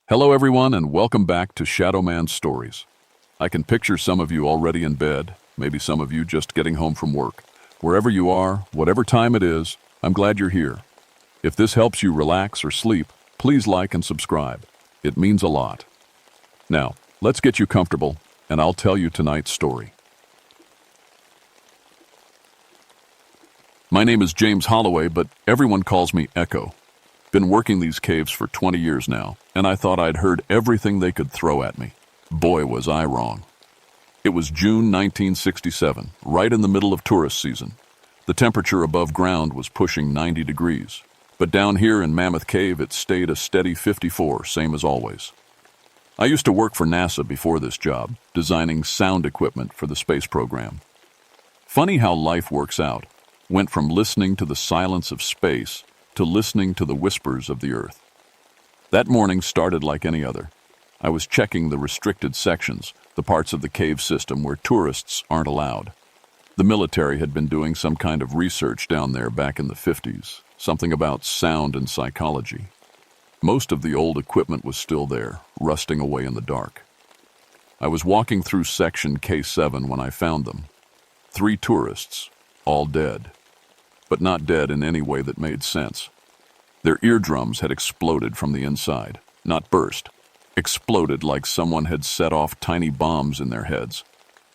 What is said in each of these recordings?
Hello everyone and welcome back to Shadow Man Stories. I can picture some of you already in bed, maybe some of you just getting home from work. Wherever you are, whatever time it is, I'm glad you're here. If this helps you relax or sleep, please like and subscribe. It means a lot. Now, let's get you comfortable and I'll tell you tonight's story. My name is James Holloway, but everyone calls me Echo. Been working these caves for 20 years now, and I thought I'd heard everything they could throw at me. Boy, was I wrong. It was June 1967, right in the middle of tourist season. The temperature above ground was pushing 90 degrees, but down here in Mammoth Cave it stayed a steady 54, same as always. I used to work for NASA before this job, designing sound equipment for the space program. Funny how life works out. Went from listening to the silence of space to listening to the whispers of the earth. That morning started like any other. I was checking the restricted sections, the parts of the cave system where tourists aren't allowed. The military had been doing some kind of research down there back in the 50s, something about sound and psychology. Most of the old equipment was still there, rusting away in the dark. I was walking through section K7 when I found them. 3 tourists, all dead. But not dead in any way that made sense. Their eardrums had exploded from the inside, not burst. Exploded like someone had set off tiny bombs in their heads.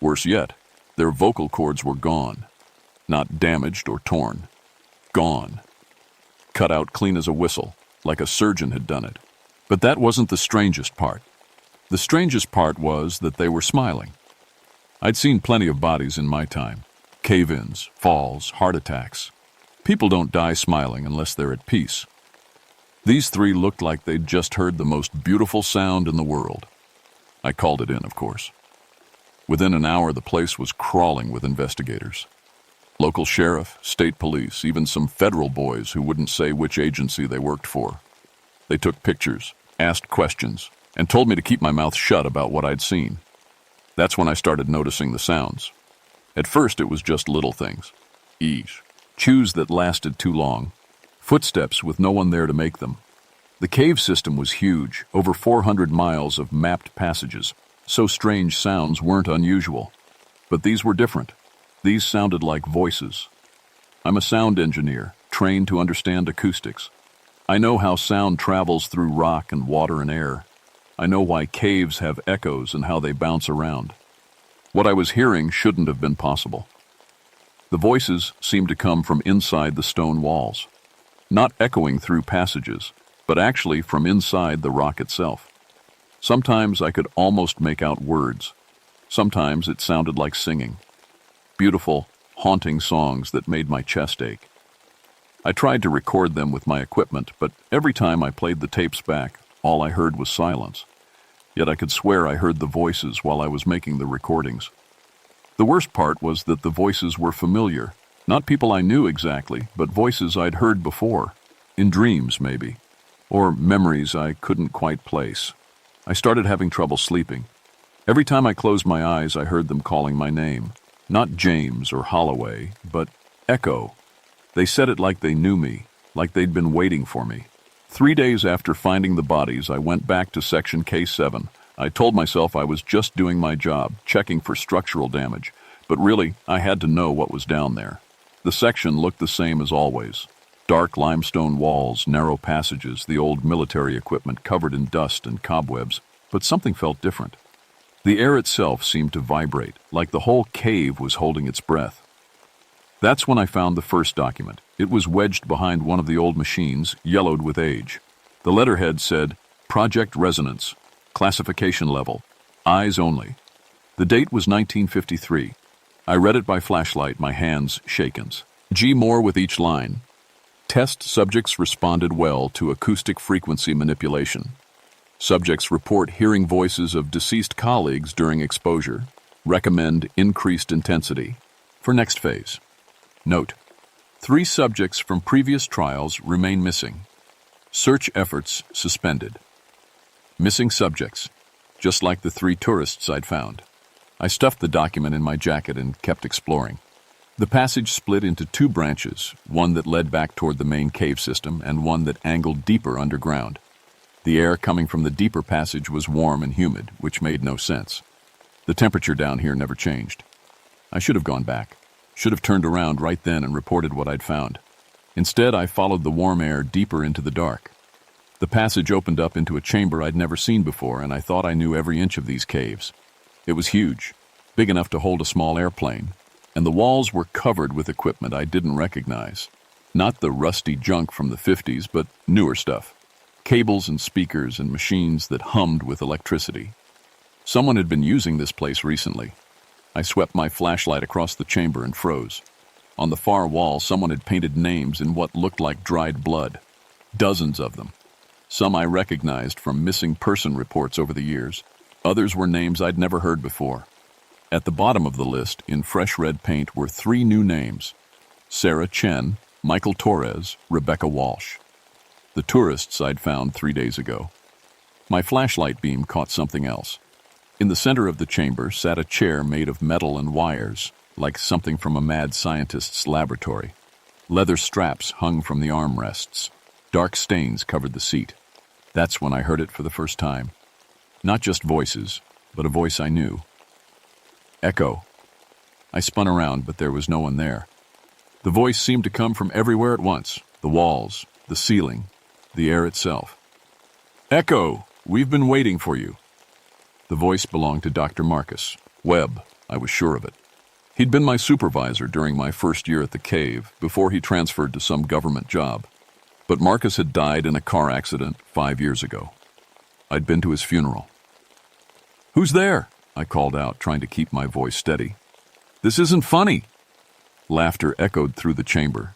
Worse yet, their vocal cords were gone. Not damaged or torn. Gone. Cut out clean as a whistle, like a surgeon had done it. But that wasn't the strangest part. The strangest part was that they were smiling. I'd seen plenty of bodies in my time. Cave-ins, falls, heart attacks. People don't die smiling unless they're at peace. These 3 looked like they'd just heard the most beautiful sound in the world. I called it in, of course. Within an hour, the place was crawling with investigators. Local sheriff, state police, even some federal boys who wouldn't say which agency they worked for. They took pictures, asked questions, and told me to keep my mouth shut about what I'd seen. That's when I started noticing the sounds. At first, it was just little things. Eesh. Chews that lasted too long. Footsteps with no one there to make them. The cave system was huge, over 400 miles of mapped passages, so strange sounds weren't unusual. But these were different. These sounded like voices. I'm a sound engineer, trained to understand acoustics. I know how sound travels through rock and water and air. I know why caves have echoes and how they bounce around. What I was hearing shouldn't have been possible. The voices seemed to come from inside the stone walls, not echoing through passages, but actually from inside the rock itself. Sometimes I could almost make out words. Sometimes it sounded like singing. Beautiful, haunting songs that made my chest ache. I tried to record them with my equipment, but every time I played the tapes back, all I heard was silence. Yet I could swear I heard the voices while I was making the recordings. The worst part was that the voices were familiar. Not people I knew exactly, but voices I'd heard before. In dreams, maybe. Or memories I couldn't quite place. I started having trouble sleeping. Every time I closed my eyes, I heard them calling my name. Not James or Holloway, but Echo. They said it like they knew me, like they'd been waiting for me. 3 days after finding the bodies, I went back to section K7. I told myself I was just doing my job, checking for structural damage, but really, I had to know what was down there. The section looked the same as always. Dark limestone walls, narrow passages, the old military equipment covered in dust and cobwebs, but something felt different. The air itself seemed to vibrate, like the whole cave was holding its breath. That's when I found the first document. It was wedged behind one of the old machines, yellowed with age. The letterhead said, Project Resonance. Classification level, eyes only. The date was 1953. I read it by flashlight, my hands shaken. G more with each line. Test subjects responded well to acoustic frequency manipulation. Subjects report hearing voices of deceased colleagues during exposure. Recommend increased intensity. For next phase. Note: 3 subjects from previous trials remain missing. Search efforts suspended. Missing subjects, just like the 3 tourists I'd found. I stuffed the document in my jacket and kept exploring. The passage split into 2 branches, one that led back toward the main cave system and one that angled deeper underground. The air coming from the deeper passage was warm and humid, which made no sense. The temperature down here never changed. I should have gone back. Should have turned around right then and reported what I'd found. Instead, I followed the warm air deeper into the dark. The passage opened up into a chamber I'd never seen before, and I thought I knew every inch of these caves. It was huge, big enough to hold a small airplane, and the walls were covered with equipment I didn't recognize. Not the rusty junk from the 50s, but newer stuff. Cables and speakers and machines that hummed with electricity. Someone had been using this place recently. I swept my flashlight across the chamber and froze. On the far wall, someone had painted names in what looked like dried blood. Dozens of them. Some I recognized from missing person reports over the years. Others were names I'd never heard before. At the bottom of the list, in fresh red paint, were 3 new names: Sarah Chen, Michael Torres, Rebecca Walsh. The tourists I'd found 3 days ago. My flashlight beam caught something else. In the center of the chamber sat a chair made of metal and wires, like something from a mad scientist's laboratory. Leather straps hung from the armrests. Dark stains covered the seat. That's when I heard it for the first time. Not just voices, but a voice I knew. Echo. I spun around, but there was no one there. The voice seemed to come from everywhere at once. The walls, the ceiling, the air itself. Echo, we've been waiting for you. The voice belonged to Dr. Marcus Webb. I was sure of it. He'd been my supervisor during my first year at the cave, before he transferred to some government job. But Marcus had died in a car accident 5 years ago. I'd been to his funeral. Who's there? I called out, trying to keep my voice steady. This isn't funny. Laughter echoed through the chamber.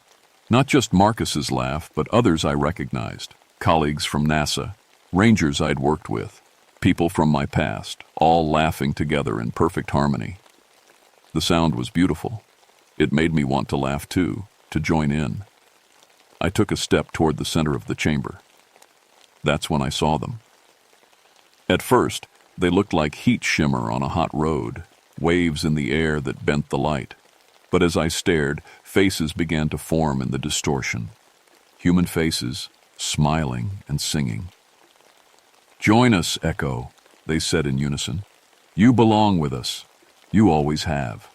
Not just Marcus's laugh, but others I recognized. Colleagues from NASA, rangers I'd worked with, people from my past, all laughing together in perfect harmony. The sound was beautiful. It made me want to laugh too, to join in. I took a step toward the center of the chamber. That's when I saw them. At first, they looked like heat shimmer on a hot road, waves in the air that bent the light. But as I stared, faces began to form in the distortion. Human faces, smiling and singing. Join us, Echo, they said in unison. You belong with us. You always have.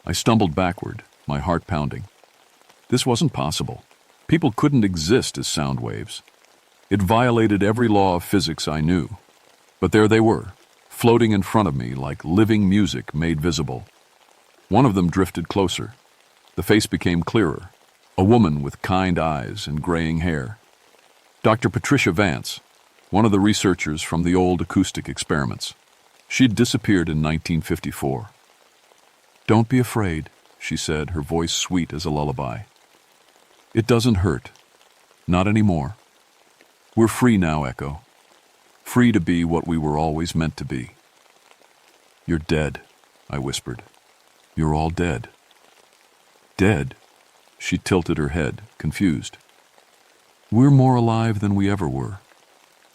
I stumbled backward, my heart pounding. This wasn't possible. People couldn't exist as sound waves. It violated every law of physics I knew. But there they were, floating in front of me like living music made visible. One of them drifted closer. The face became clearer, a woman with kind eyes and graying hair. Dr. Patricia Vance, one of the researchers from the old acoustic experiments. She'd disappeared in 1954. Don't be afraid, she said, her voice sweet as a lullaby. It doesn't hurt. Not anymore. We're free now, Echo. Free to be what we were always meant to be. You're dead, I whispered. You're all dead. Dead? She tilted her head, confused. We're more alive than we ever were.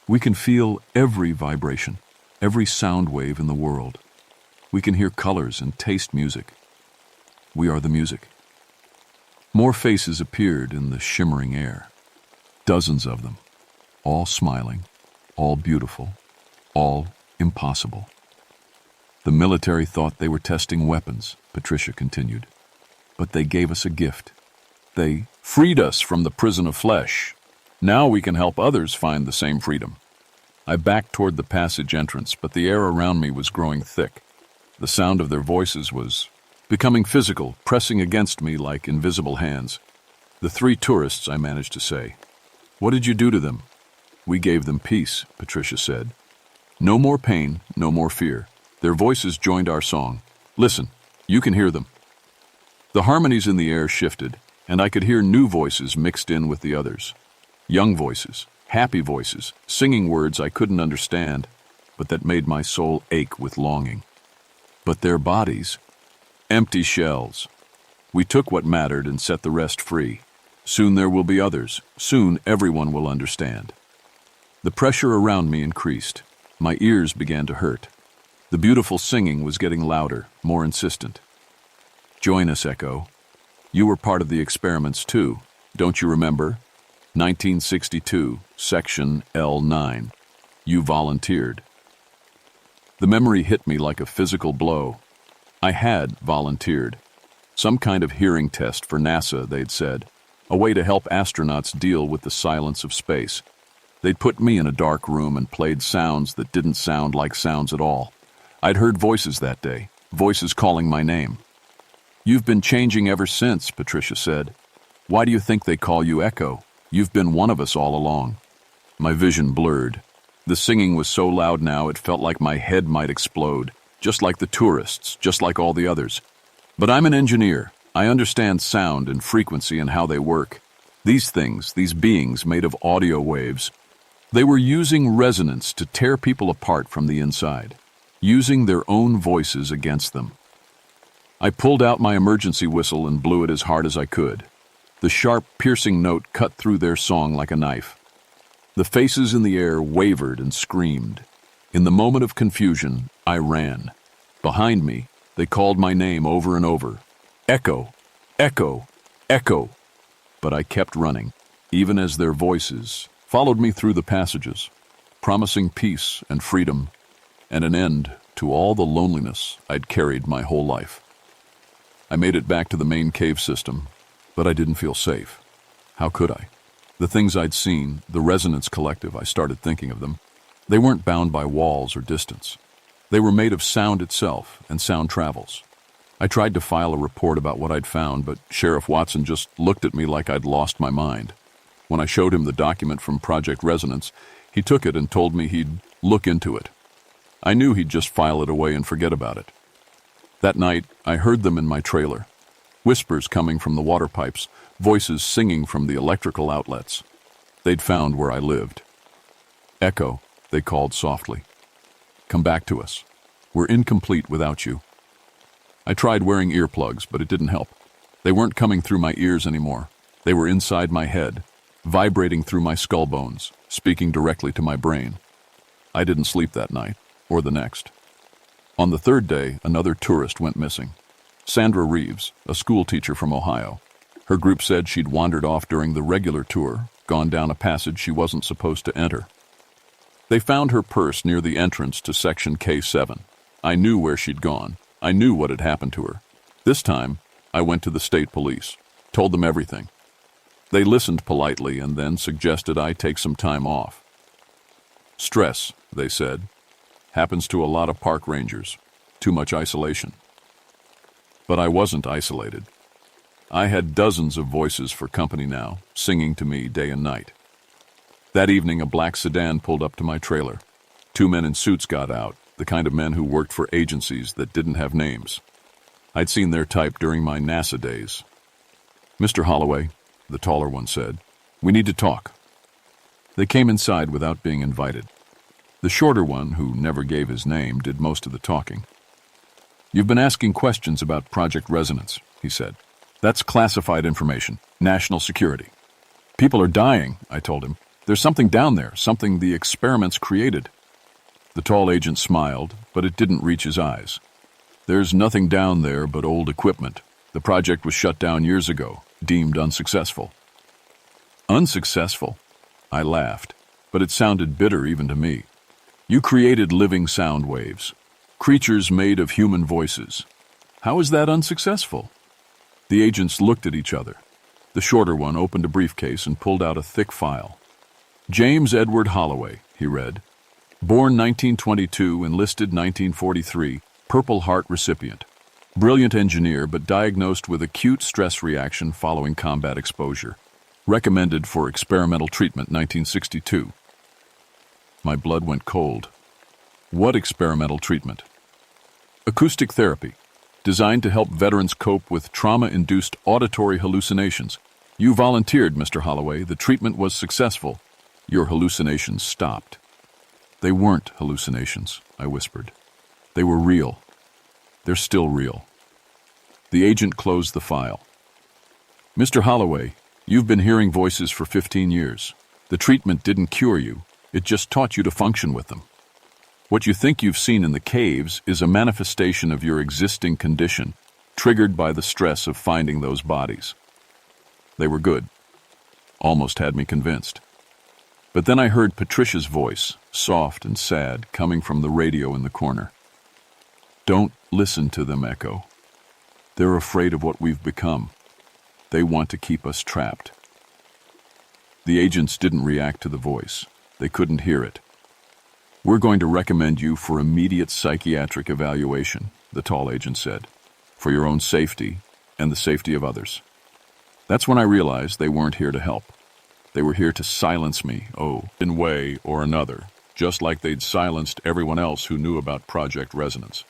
We can feel every vibration, every sound wave in the world. We can hear colors and taste music. We are the music. More faces appeared in the shimmering air. Dozens of them, all smiling, all beautiful, all impossible. The military thought they were testing weapons, Patricia continued. But they gave us a gift. They freed us from the prison of flesh. Now we can help others find the same freedom. I backed toward the passage entrance, but the air around me was growing thick. The sound of their voices was becoming physical, pressing against me like invisible hands. The 3 tourists, I managed to say. What did you do to them? We gave them peace, Patricia said. No more pain, no more fear. Their voices joined our song. Listen, you can hear them. The harmonies in the air shifted, and I could hear new voices mixed in with the others. Young voices, happy voices, singing words I couldn't understand, but that made my soul ache with longing. But their bodies, empty shells. We took what mattered and set the rest free. Soon there will be others. Soon everyone will understand. The pressure around me increased. My ears began to hurt. The beautiful singing was getting louder, more insistent. Join us, Echo. You were part of the experiments too, don't you remember? 1962, Section L9. You volunteered. The memory hit me like a physical blow. I had volunteered. Some kind of hearing test for NASA, they'd said. A way to help astronauts deal with the silence of space. They'd put me in a dark room and played sounds that didn't sound like sounds at all. I'd heard voices that day, voices calling my name. "You've been changing ever since," Patricia said. "Why do you think they call you Echo? You've been one of us all along." My vision blurred. The singing was so loud now it felt like my head might explode, just like the tourists, just like all the others. But I'm an engineer. I understand sound and frequency and how they work. These things, these beings made of audio waves, they were using resonance to tear people apart from the inside, using their own voices against them. I pulled out my emergency whistle and blew it as hard as I could. The sharp, piercing note cut through their song like a knife. The faces in the air wavered and screamed. In the moment of confusion, I ran. Behind me, they called my name over and over. Echo, Echo, Echo. But I kept running, even as their voices followed me through the passages, promising peace and freedom and an end to all the loneliness I'd carried my whole life. I made it back to the main cave system, but I didn't feel safe. How could I? The things I'd seen, the Resonance Collective, I started thinking of them. They weren't bound by walls or distance. They were made of sound itself and sound travels. I tried to file a report about what I'd found, but Sheriff Watson just looked at me like I'd lost my mind. When I showed him the document from Project Resonance, he took it and told me he'd look into it. I knew he'd just file it away and forget about it. That night, I heard them in my trailer. Whispers coming from the water pipes, voices singing from the electrical outlets. They'd found where I lived. Echo, they called softly. Come back to us. We're incomplete without you. I tried wearing earplugs, but it didn't help. They weren't coming through my ears anymore. They were inside my head, vibrating through my skull bones, speaking directly to my brain. I didn't sleep that night, or the next. On the third day, another tourist went missing. Sandra Reeves, a school teacher from Ohio. Her group said she'd wandered off during the regular tour, gone down a passage she wasn't supposed to enter. They found her purse near the entrance to Section K7. I knew where she'd gone. I knew what had happened to her. This time, I went to the state police, told them everything. They listened politely and then suggested I take some time off. Stress, they said, happens to a lot of park rangers. Too much isolation. But I wasn't isolated. I had dozens of voices for company now, singing to me day and night. That evening, a black sedan pulled up to my trailer. 2 men in suits got out, the kind of men who worked for agencies that didn't have names. I'd seen their type during my NASA days. "Mr. Holloway," the taller one said, "we need to talk." They came inside without being invited. The shorter one, who never gave his name, did most of the talking. "You've been asking questions about Project Resonance," he said. "That's classified information, national security." "People are dying," I told him. "There's something down there, something the experiments created." The tall agent smiled, but it didn't reach his eyes. "There's nothing down there but old equipment. The project was shut down years ago, deemed unsuccessful." Unsuccessful? I laughed, but it sounded bitter even to me. "You created living sound waves, creatures made of human voices. How is that unsuccessful?" The agents looked at each other. The shorter one opened a briefcase and pulled out a thick file. "James Edward Holloway," he read. "Born 1922, enlisted 1943, Purple Heart recipient. Brilliant engineer, but diagnosed with acute stress reaction following combat exposure. Recommended for experimental treatment 1962. My blood went cold. What experimental treatment? Acoustic therapy, designed to help veterans cope with trauma-induced auditory hallucinations. You volunteered, Mr. Holloway. The treatment was successful. Your hallucinations stopped." "They weren't hallucinations," I whispered. "They were real. They're still real." The agent closed the file. "Mr. Holloway, you've been hearing voices for 15 years. The treatment didn't cure you. It just taught you to function with them. What you think you've seen in the caves is a manifestation of your existing condition, triggered by the stress of finding those bodies. They were good. almost had me convinced. But then I heard Patricia's voice, soft and sad, coming from the radio in the corner. "Don't listen to them, Echo. They're afraid of what we've become. They want to keep us trapped." The agents didn't react to the voice. They couldn't hear it. "We're going to recommend you for immediate psychiatric evaluation," the tall agent said, "for your own safety and the safety of others." That's when I realized they weren't here to help. They were here to silence me, in way or another, just like they'd silenced everyone else who knew about Project Resonance.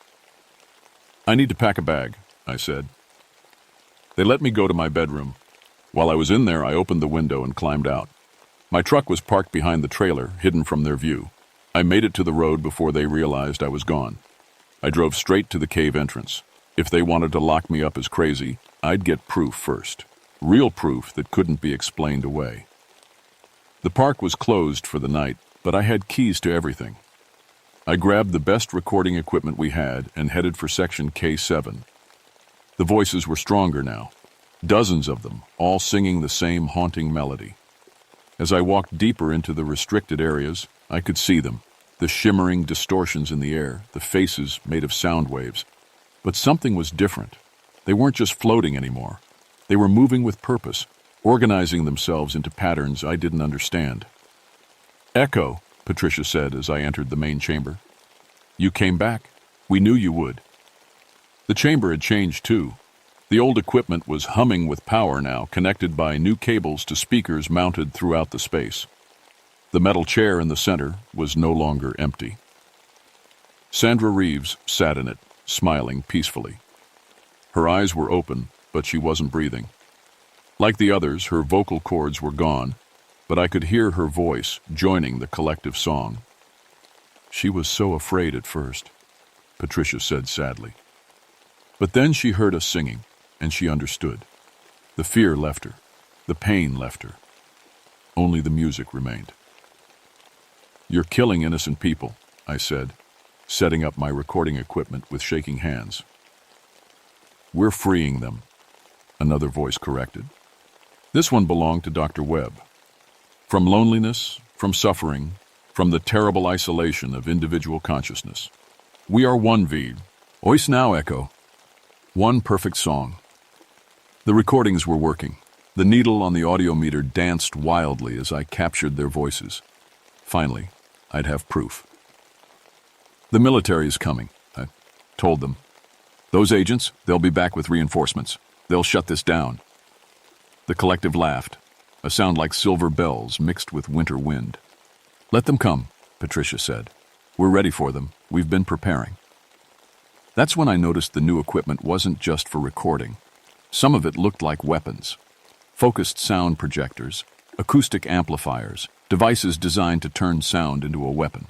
"I need to pack a bag," I said. They let me go to my bedroom. While I was in there, I opened the window and climbed out. My truck was parked behind the trailer, hidden from their view. I made it to the road before they realized I was gone. I drove straight to the cave entrance. If they wanted to lock me up as crazy, I'd get proof first. Real proof that couldn't be explained away. The park was closed for the night, but I had keys to everything. I grabbed the best recording equipment we had and headed for section K7. The voices were stronger now. Dozens of them, all singing the same haunting melody. As I walked deeper into the restricted areas, I could see them, the shimmering distortions in the air, the faces made of sound waves. But something was different. They weren't just floating anymore. They were moving with purpose, organizing themselves into patterns I didn't understand. "Echo," Patricia said as I entered the main chamber. "You came back. We knew you would." The chamber had changed too. The old equipment was humming with power now, connected by new cables to speakers mounted throughout the space. The metal chair in the center was no longer empty. Sandra Reeves sat in it, smiling peacefully. Her eyes were open, but she wasn't breathing. Like the others, her vocal cords were gone, but I could hear her voice joining the collective song. "She was so afraid at first," Patricia said sadly. But then she heard us singing, and she understood. The fear left her. The pain left her. Only the music remained. "You're killing innocent people," I said, setting up my recording equipment with shaking hands. "We're freeing them," another voice corrected. This one belonged to Dr. Webb. From loneliness, from suffering, from the terrible isolation of individual consciousness. We are one, V. Ois now, Echo. One perfect song. The recordings were working. The needle on the audiometer danced wildly as I captured their voices. Finally, I'd have proof. "The military is coming," I told them. "Those agents, they'll be back with reinforcements. They'll shut this down." The collective laughed, a sound like silver bells mixed with winter wind. "Let them come," Patricia said. "We're ready for them. We've been preparing." That's when I noticed the new equipment wasn't just for recording. Some of it looked like weapons. Focused sound projectors, acoustic amplifiers, devices designed to turn sound into a weapon.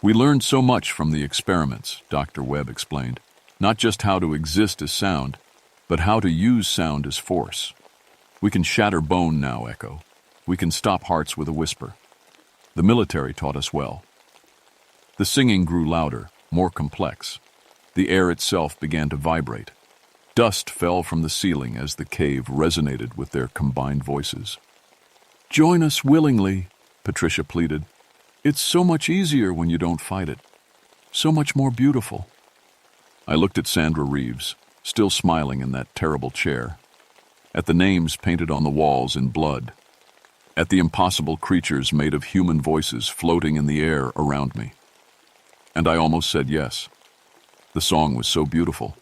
"We learned so much from the experiments," Dr. Webb explained. "Not just how to exist as sound, but how to use sound as force. We can shatter bone now, Echo. We can stop hearts with a whisper. The military taught us well." The singing grew louder, more complex. The air itself began to vibrate. Dust fell from the ceiling as the cave resonated with their combined voices. "Join us willingly," Patricia pleaded. "It's so much easier when you don't fight it. So much more beautiful." I looked at Sandra Reeves, still smiling in that terrible chair. At the names painted on the walls in blood. At the impossible creatures made of human voices floating in the air around me. And I almost said yes. The song was so beautiful.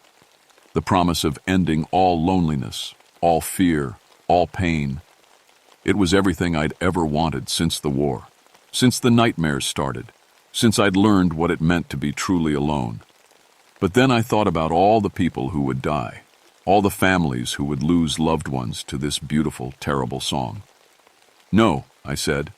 The promise of ending all loneliness, all fear, all pain. It was everything I'd ever wanted since the war, since the nightmares started, since I'd learned what it meant to be truly alone. But then I thought about all the people who would die, all the families who would lose loved ones to this beautiful, terrible song. "No," I said,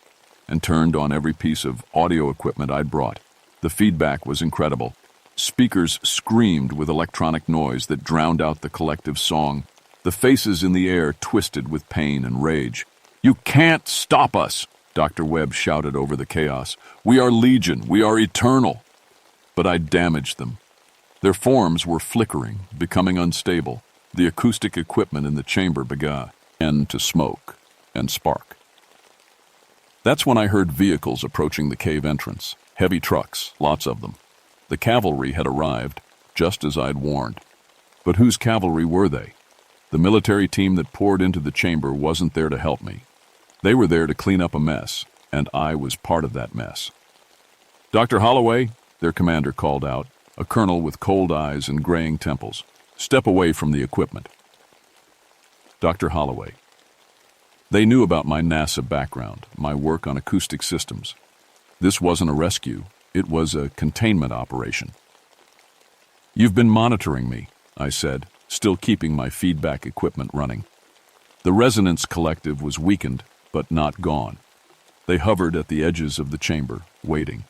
and turned on every piece of audio equipment I'd brought. The feedback was incredible. Speakers screamed with electronic noise that drowned out the collective song. The faces in the air twisted with pain and rage. "You can't stop us," Dr. Webb shouted over the chaos. "We are legion. We are eternal." But I damaged them. Their forms were flickering, becoming unstable. The acoustic equipment in the chamber began to smoke. and spark. That's when I heard vehicles approaching the cave entrance. Heavy trucks, lots of them. The cavalry had arrived, just as I'd warned. But whose cavalry were they? The military team that poured into the chamber wasn't there to help me. They were there to clean up a mess, and I was part of that mess. "Dr. Holloway," their commander called out, a colonel with cold eyes and graying temples. "Step away from the equipment." Dr. Holloway. They knew about my NASA background, my work on acoustic systems. This wasn't a rescue, it was a containment operation. "You've been monitoring me," I said, still keeping my feedback equipment running. The resonance collective was weakened, but not gone. They hovered at the edges of the chamber, waiting.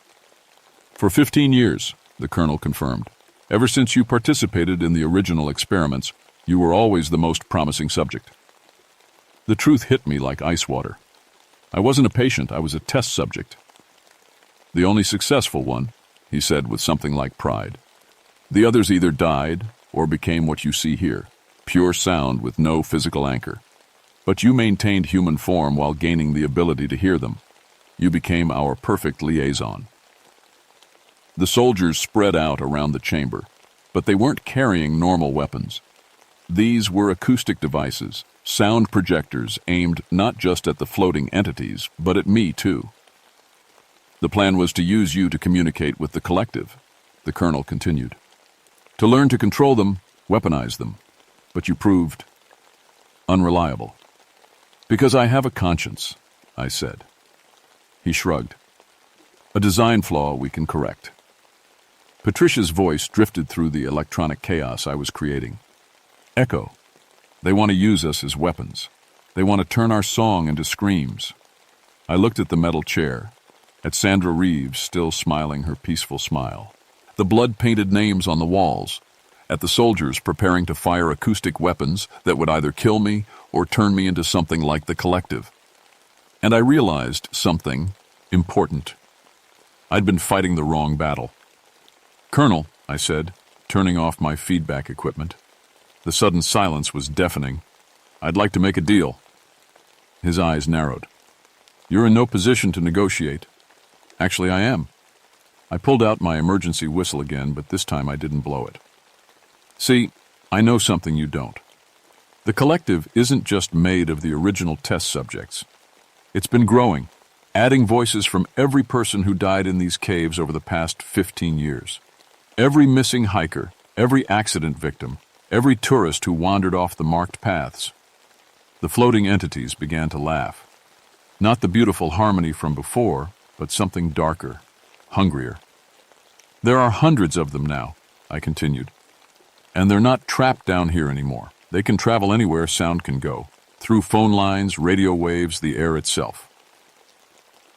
"For 15 years, the colonel confirmed. "Ever since you participated in the original experiments, you were always the most promising subject." The truth hit me like ice water. I wasn't a patient, I was a test subject. "The only successful one," he said with something like pride. "The others either died or became what you see here, pure sound with no physical anchor. But you maintained human form while gaining the ability to hear them. You became our perfect liaison." The soldiers spread out around the chamber, but they weren't carrying normal weapons. These were acoustic devices, sound projectors aimed not just at the floating entities, but at me too. "The plan was to use you to communicate with the collective," the colonel continued. "To learn to control them, weaponize them. But you proved unreliable." "Because I have a conscience," I said. He shrugged. "A design flaw we can correct." Patricia's voice drifted through the electronic chaos I was creating. "Echo. They want to use us as weapons. They want to turn our song into screams." I looked at the metal chair, at Sandra Reeves still smiling her peaceful smile, the blood-painted names on the walls, at the soldiers preparing to fire acoustic weapons that would either kill me or turn me into something like the collective. And I realized something important. I'd been fighting the wrong battle. "Colonel," I said, turning off my feedback equipment. The sudden silence was deafening. "I'd like to make a deal." His eyes narrowed. "You're in no position to negotiate." "Actually, I am." I pulled out my emergency whistle again, but this time I didn't blow it. "See, I know something you don't. The collective isn't just made of the original test subjects. It's been growing, adding voices from every person who died in these caves over the past 15 years. Every missing hiker, every accident victim, every tourist who wandered off the marked paths." The floating entities began to laugh. Not the beautiful harmony from before, but something darker, hungrier. "There are hundreds of them now," I continued. "And they're not trapped down here anymore. They can travel anywhere sound can go, through phone lines, radio waves, the air itself."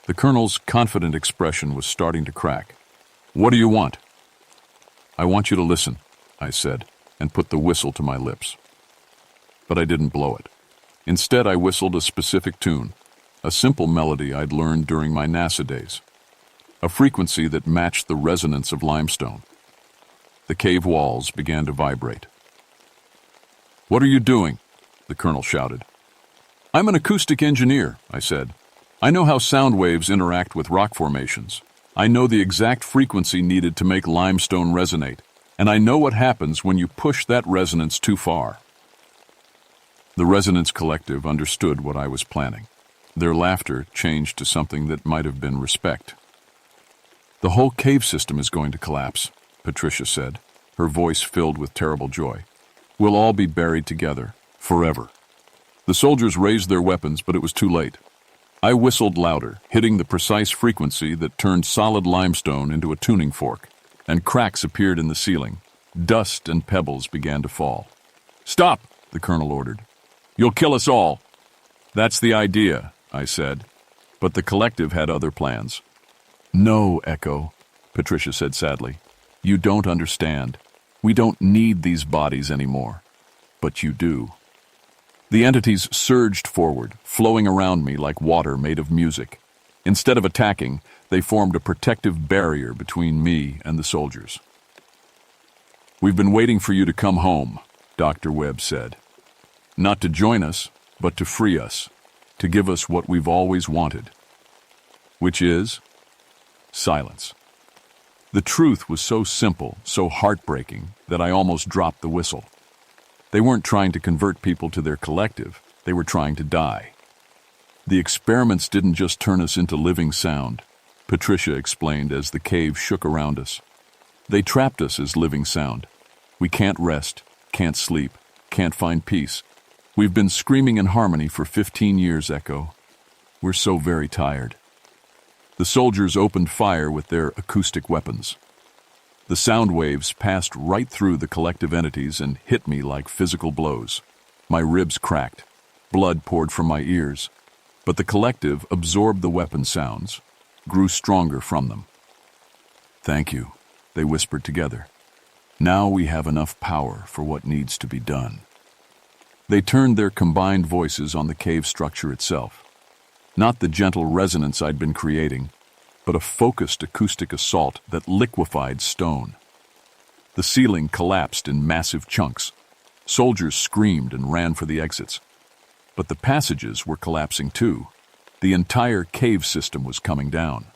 The colonel's confident expression was starting to crack. "What do you want?" "I want you to listen," I said, and put the whistle to my lips. But I didn't blow it. Instead, I whistled a specific tune, a simple melody I'd learned during my NASA days, a frequency that matched the resonance of limestone. The cave walls began to vibrate. "What are you doing?" the colonel shouted. "I'm an acoustic engineer," I said. "I know how sound waves interact with rock formations. I know the exact frequency needed to make limestone resonate, and I know what happens when you push that resonance too far." The Resonance Collective understood what I was planning. Their laughter changed to something that might have been respect. "The whole cave system is going to collapse," Patricia said, her voice filled with terrible joy. "We'll all be buried together, forever." The soldiers raised their weapons, but it was too late. I whistled louder, hitting the precise frequency that turned solid limestone into a tuning fork, and cracks appeared in the ceiling. Dust and pebbles began to fall. "Stop!" the colonel ordered. "You'll kill us all." "That's the idea," I said, but the collective had other plans. "No, Echo," Patricia said sadly. "You don't understand. We don't need these bodies anymore. But you do." The entities surged forward, flowing around me like water made of music. Instead of attacking, they formed a protective barrier between me and the soldiers. "We've been waiting for you to come home," Dr. Webb said. "Not to join us, but to free us. to give us what we've always wanted, which is silence. The truth was so simple, so heartbreaking, that I almost dropped the whistle. They weren't trying to convert people to their collective, they were trying to die. The experiments didn't just turn us into living sound, Patricia explained as the cave shook around us. They trapped us as living sound. We can't rest, can't sleep, can't find peace. We've been screaming in harmony for 15 years, Echo. We're so very tired. The soldiers opened fire with their acoustic weapons. The sound waves passed right through the collective entities and hit me like physical blows. My ribs cracked. Blood poured from my ears. But the collective absorbed the weapon sounds, grew stronger from them. Thank you, they whispered together. Now we have enough power for what needs to be done. They turned their combined voices on the cave structure itself. Not the gentle resonance I'd been creating, but a focused acoustic assault that liquefied stone. The ceiling collapsed in massive chunks. Soldiers screamed and ran for the exits. But the passages were collapsing too. The entire cave system was coming down.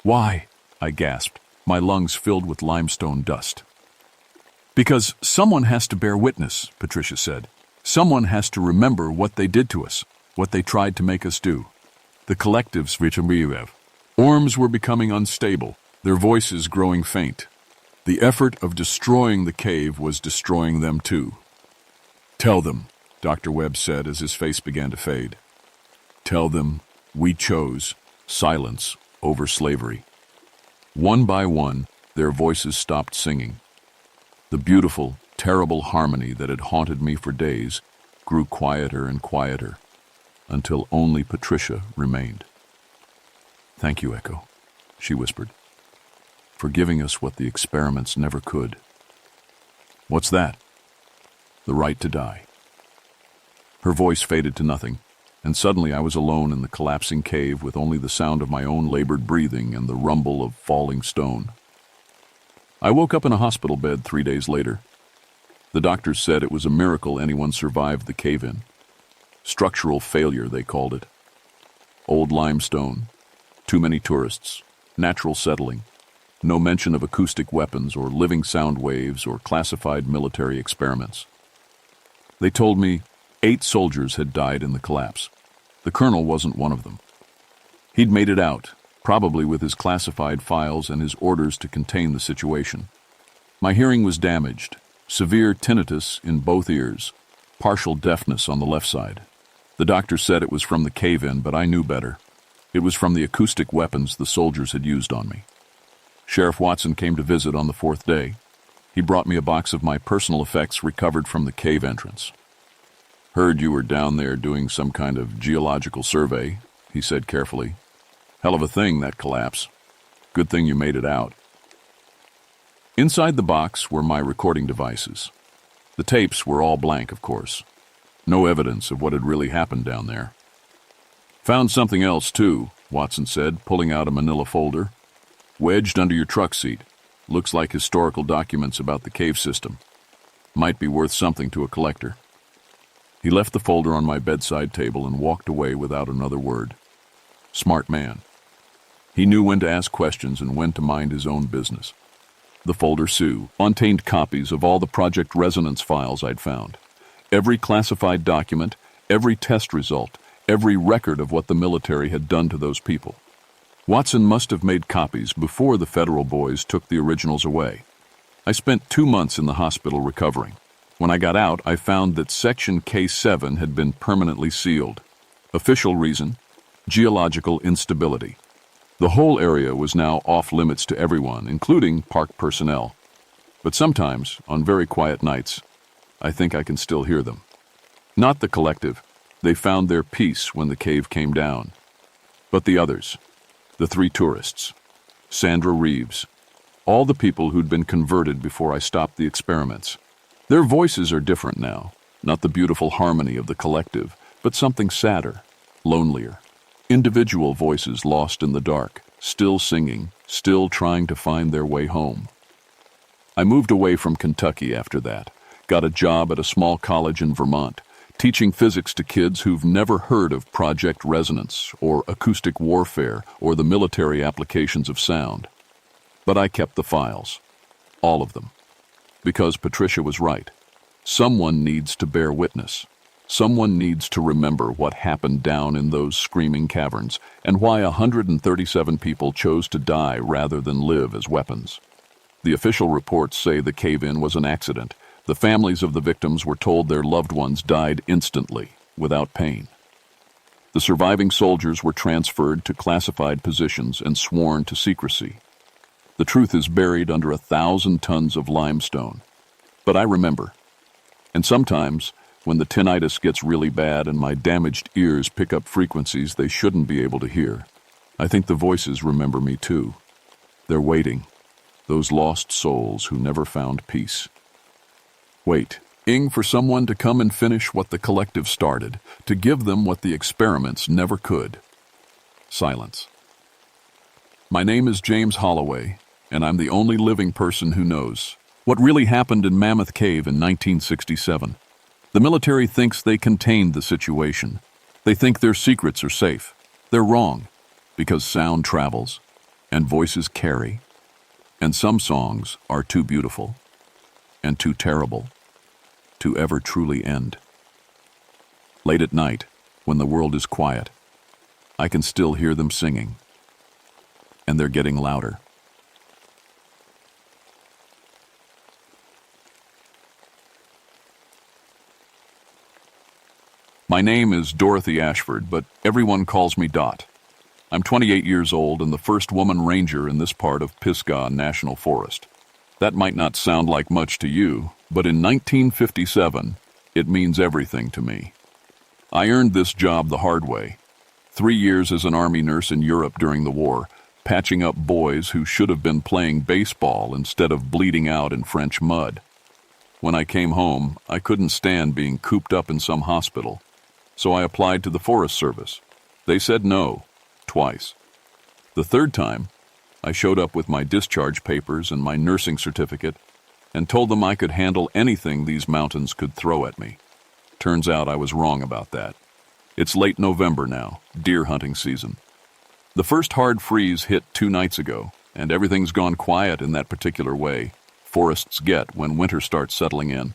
Why? I gasped, my lungs filled with limestone dust. Because someone has to bear witness, Patricia said. Someone has to remember what they did to us, what they tried to make us do. The collectives, Orms were becoming unstable, their voices growing faint. The effort of destroying the cave was destroying them too. Tell them, Dr. Webb said as his face began to fade. Tell them we chose silence over slavery. One by one, their voices stopped singing. The beautiful, terrible harmony that had haunted me for days grew quieter and quieter, until only Patricia remained. Thank you, Echo, she whispered, for giving us what the experiments never could. What's that? The right to die. Her voice faded to nothing, and suddenly I was alone in the collapsing cave with only the sound of my own labored breathing and the rumble of falling stone. I woke up in a hospital bed 3 days later. The doctors said it was a miracle anyone survived the cave-in. Structural failure, they called it. Old limestone, too many tourists, natural settling, no mention of acoustic weapons or living sound waves or classified military experiments. They told me 8 soldiers had died in the collapse. The colonel wasn't one of them. He'd made it out, probably with his classified files and his orders to contain the situation. My hearing was damaged, severe tinnitus in both ears, partial deafness on the left side. The doctor said it was from the cave-in, but I knew better. It was from the acoustic weapons the soldiers had used on me. Sheriff Watson came to visit on the 4th day. He brought me a box of my personal effects recovered from the cave entrance. Heard you were down there doing some kind of geological survey, he said carefully. Hell of a thing, that collapse. Good thing you made it out. Inside the box were my recording devices. The tapes were all blank, of course. No evidence of what had really happened down there. Found something else, too, Watson said, pulling out a manila folder. Wedged under your truck seat. Looks like historical documents about the cave system. Might be worth something to a collector. He left the folder on my bedside table and walked away without another word. Smart man. He knew when to ask questions and when to mind his own business. The folder, contained copies of all the Project Resonance files I'd found. Every classified document, every test result, every record of what the military had done to those people. Watson must have made copies before the federal boys took the originals away. I spent 2 months in the hospital recovering. When I got out, I found that Section K7 had been permanently sealed. Official reason: geological instability. The whole area was now off-limits to everyone, including park personnel. But sometimes, on very quiet nights, I think I can still hear them. Not the collective. They found their peace when the cave came down. But the others, the 3 tourists, Sandra Reeves, all the people who'd been converted before I stopped the experiments. Their voices are different now, not the beautiful harmony of the collective, but something sadder, lonelier. Individual voices lost in the dark, still singing, still trying to find their way home. I moved away from Kentucky after that, got a job at a small college in Vermont, teaching physics to kids who've never heard of Project Resonance or acoustic warfare or the military applications of sound. But I kept the files, all of them, because Patricia was right. Someone needs to bear witness. Someone needs to remember what happened down in those screaming caverns and why 137 people chose to die rather than live as weapons. The official reports say the cave-in was an accident. The families of the victims were told their loved ones died instantly, without pain. The surviving soldiers were transferred to classified positions and sworn to secrecy. The truth is buried under 1,000 tons of limestone. But I remember. And sometimes, when the tinnitus gets really bad and my damaged ears pick up frequencies they shouldn't be able to hear, I think the voices remember me too. They're waiting, those lost souls who never found peace. Waiting for someone to come and finish what the collective started, to give them what the experiments never could. Silence. My name is James Holloway, and I'm the only living person who knows what really happened in Mammoth Cave in 1967. The military thinks they contained the situation. They think their secrets are safe. They're wrong, because sound travels, and voices carry, and some songs are too beautiful, and too terrible, to ever truly end. Late at night, when the world is quiet, I can still hear them singing, and they're getting louder. My name is Dorothy Ashford, but everyone calls me Dot. I'm 28 years old and the first woman ranger in this part of Pisgah National Forest. That might not sound like much to you, but in 1957, it means everything to me. I earned this job the hard way. 3 years as an Army nurse in Europe during the war, patching up boys who should have been playing baseball instead of bleeding out in French mud. When I came home, I couldn't stand being cooped up in some hospital. So I applied to the Forest Service. They said no, twice. The third time, I showed up with my discharge papers and my nursing certificate and told them I could handle anything these mountains could throw at me. Turns out I was wrong about that. It's late November now, deer hunting season. The first hard freeze hit 2 nights ago, and everything's gone quiet in that particular way forests get when winter starts settling in.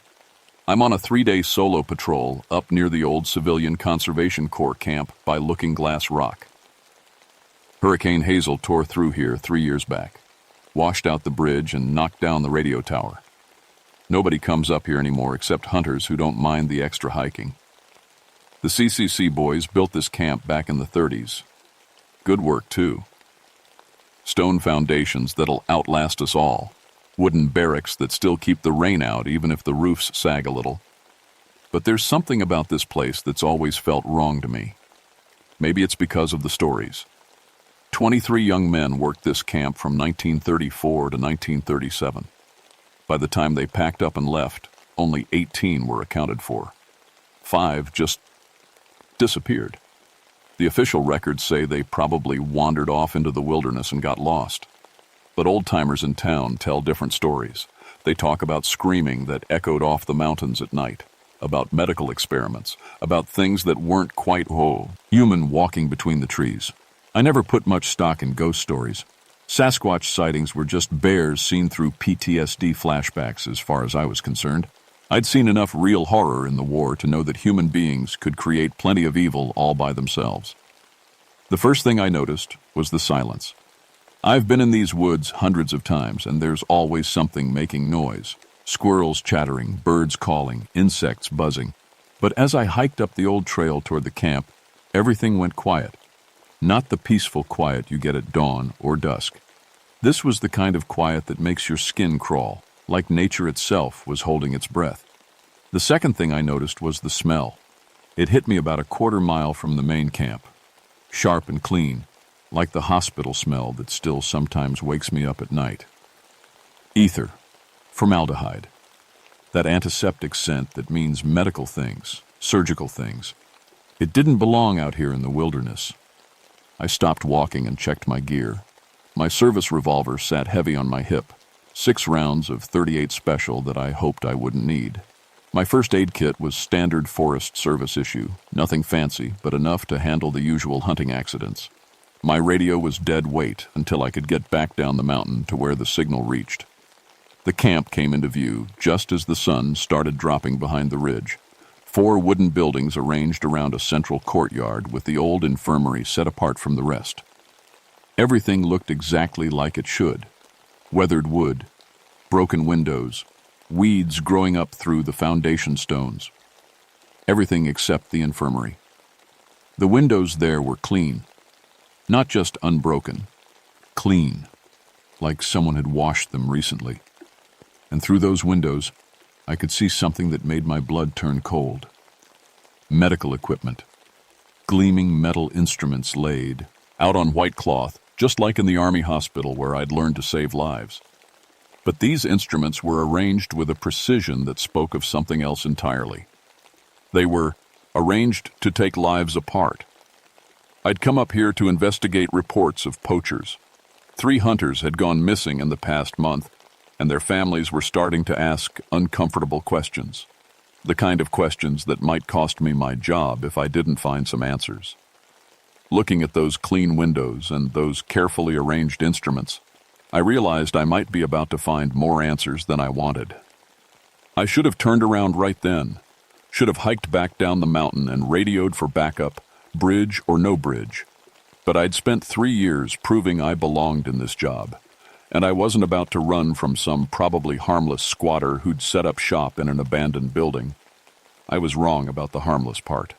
I'm on a 3-day solo patrol up near the old Civilian Conservation Corps camp by Looking Glass Rock. Hurricane Hazel tore through here 3 years back, washed out the bridge and knocked down the radio tower. Nobody comes up here anymore except hunters who don't mind the extra hiking. The CCC boys built this camp back in the 30s. Good work, too. Stone foundations that'll outlast us all. Wooden barracks that still keep the rain out even if the roofs sag a little. But there's something about this place that's always felt wrong to me. Maybe it's because of the stories. 23 young men worked this camp from 1934 to 1937. By the time they packed up and left, only 18 were accounted for. 5 just disappeared. The official records say they probably wandered off into the wilderness and got lost. But old-timers in town tell different stories. They talk about screaming that echoed off the mountains at night, about medical experiments, about things that weren't quite human walking between the trees. I never put much stock in ghost stories. Sasquatch sightings were just bears seen through PTSD flashbacks as far as I was concerned. I'd seen enough real horror in the war to know that human beings could create plenty of evil all by themselves. The first thing I noticed was the silence. I've been in these woods hundreds of times, and there's always something making noise. Squirrels chattering, birds calling, insects buzzing. But as I hiked up the old trail toward the camp, everything went quiet. Not the peaceful quiet you get at dawn or dusk. This was the kind of quiet that makes your skin crawl, like nature itself was holding its breath. The second thing I noticed was the smell. It hit me about a quarter mile from the main camp. Sharp and clean, like the hospital smell that still sometimes wakes me up at night. Ether, formaldehyde, that antiseptic scent that means medical things, surgical things. It didn't belong out here in the wilderness. I stopped walking and checked my gear. My service revolver sat heavy on my hip, 6 rounds of .38 special that I hoped I wouldn't need. My first aid kit was standard Forest Service issue, nothing fancy, but enough to handle the usual hunting accidents. My radio was dead weight until I could get back down the mountain to where the signal reached. The camp came into view just as the sun started dropping behind the ridge. 4 wooden buildings arranged around a central courtyard with the old infirmary set apart from the rest. Everything looked exactly like it should. Weathered wood, broken windows, weeds growing up through the foundation stones. Everything except the infirmary. The windows there were clean. Not just unbroken. Clean. Like someone had washed them recently. And through those windows, I could see something that made my blood turn cold. Medical equipment. Gleaming metal instruments laid out on white cloth, just like in the Army hospital where I'd learned to save lives. But these instruments were arranged with a precision that spoke of something else entirely. They were arranged to take lives apart. I'd come up here to investigate reports of poachers. 3 hunters had gone missing in the past month, and their families were starting to ask uncomfortable questions. The kind of questions that might cost me my job if I didn't find some answers. Looking at those clean windows and those carefully arranged instruments, I realized I might be about to find more answers than I wanted. I should have turned around right then, should have hiked back down the mountain and radioed for backup, bridge or no bridge. But I'd spent 3 years proving I belonged in this job, and I wasn't about to run from some probably harmless squatter who'd set up shop in an abandoned building. I was wrong about the harmless part.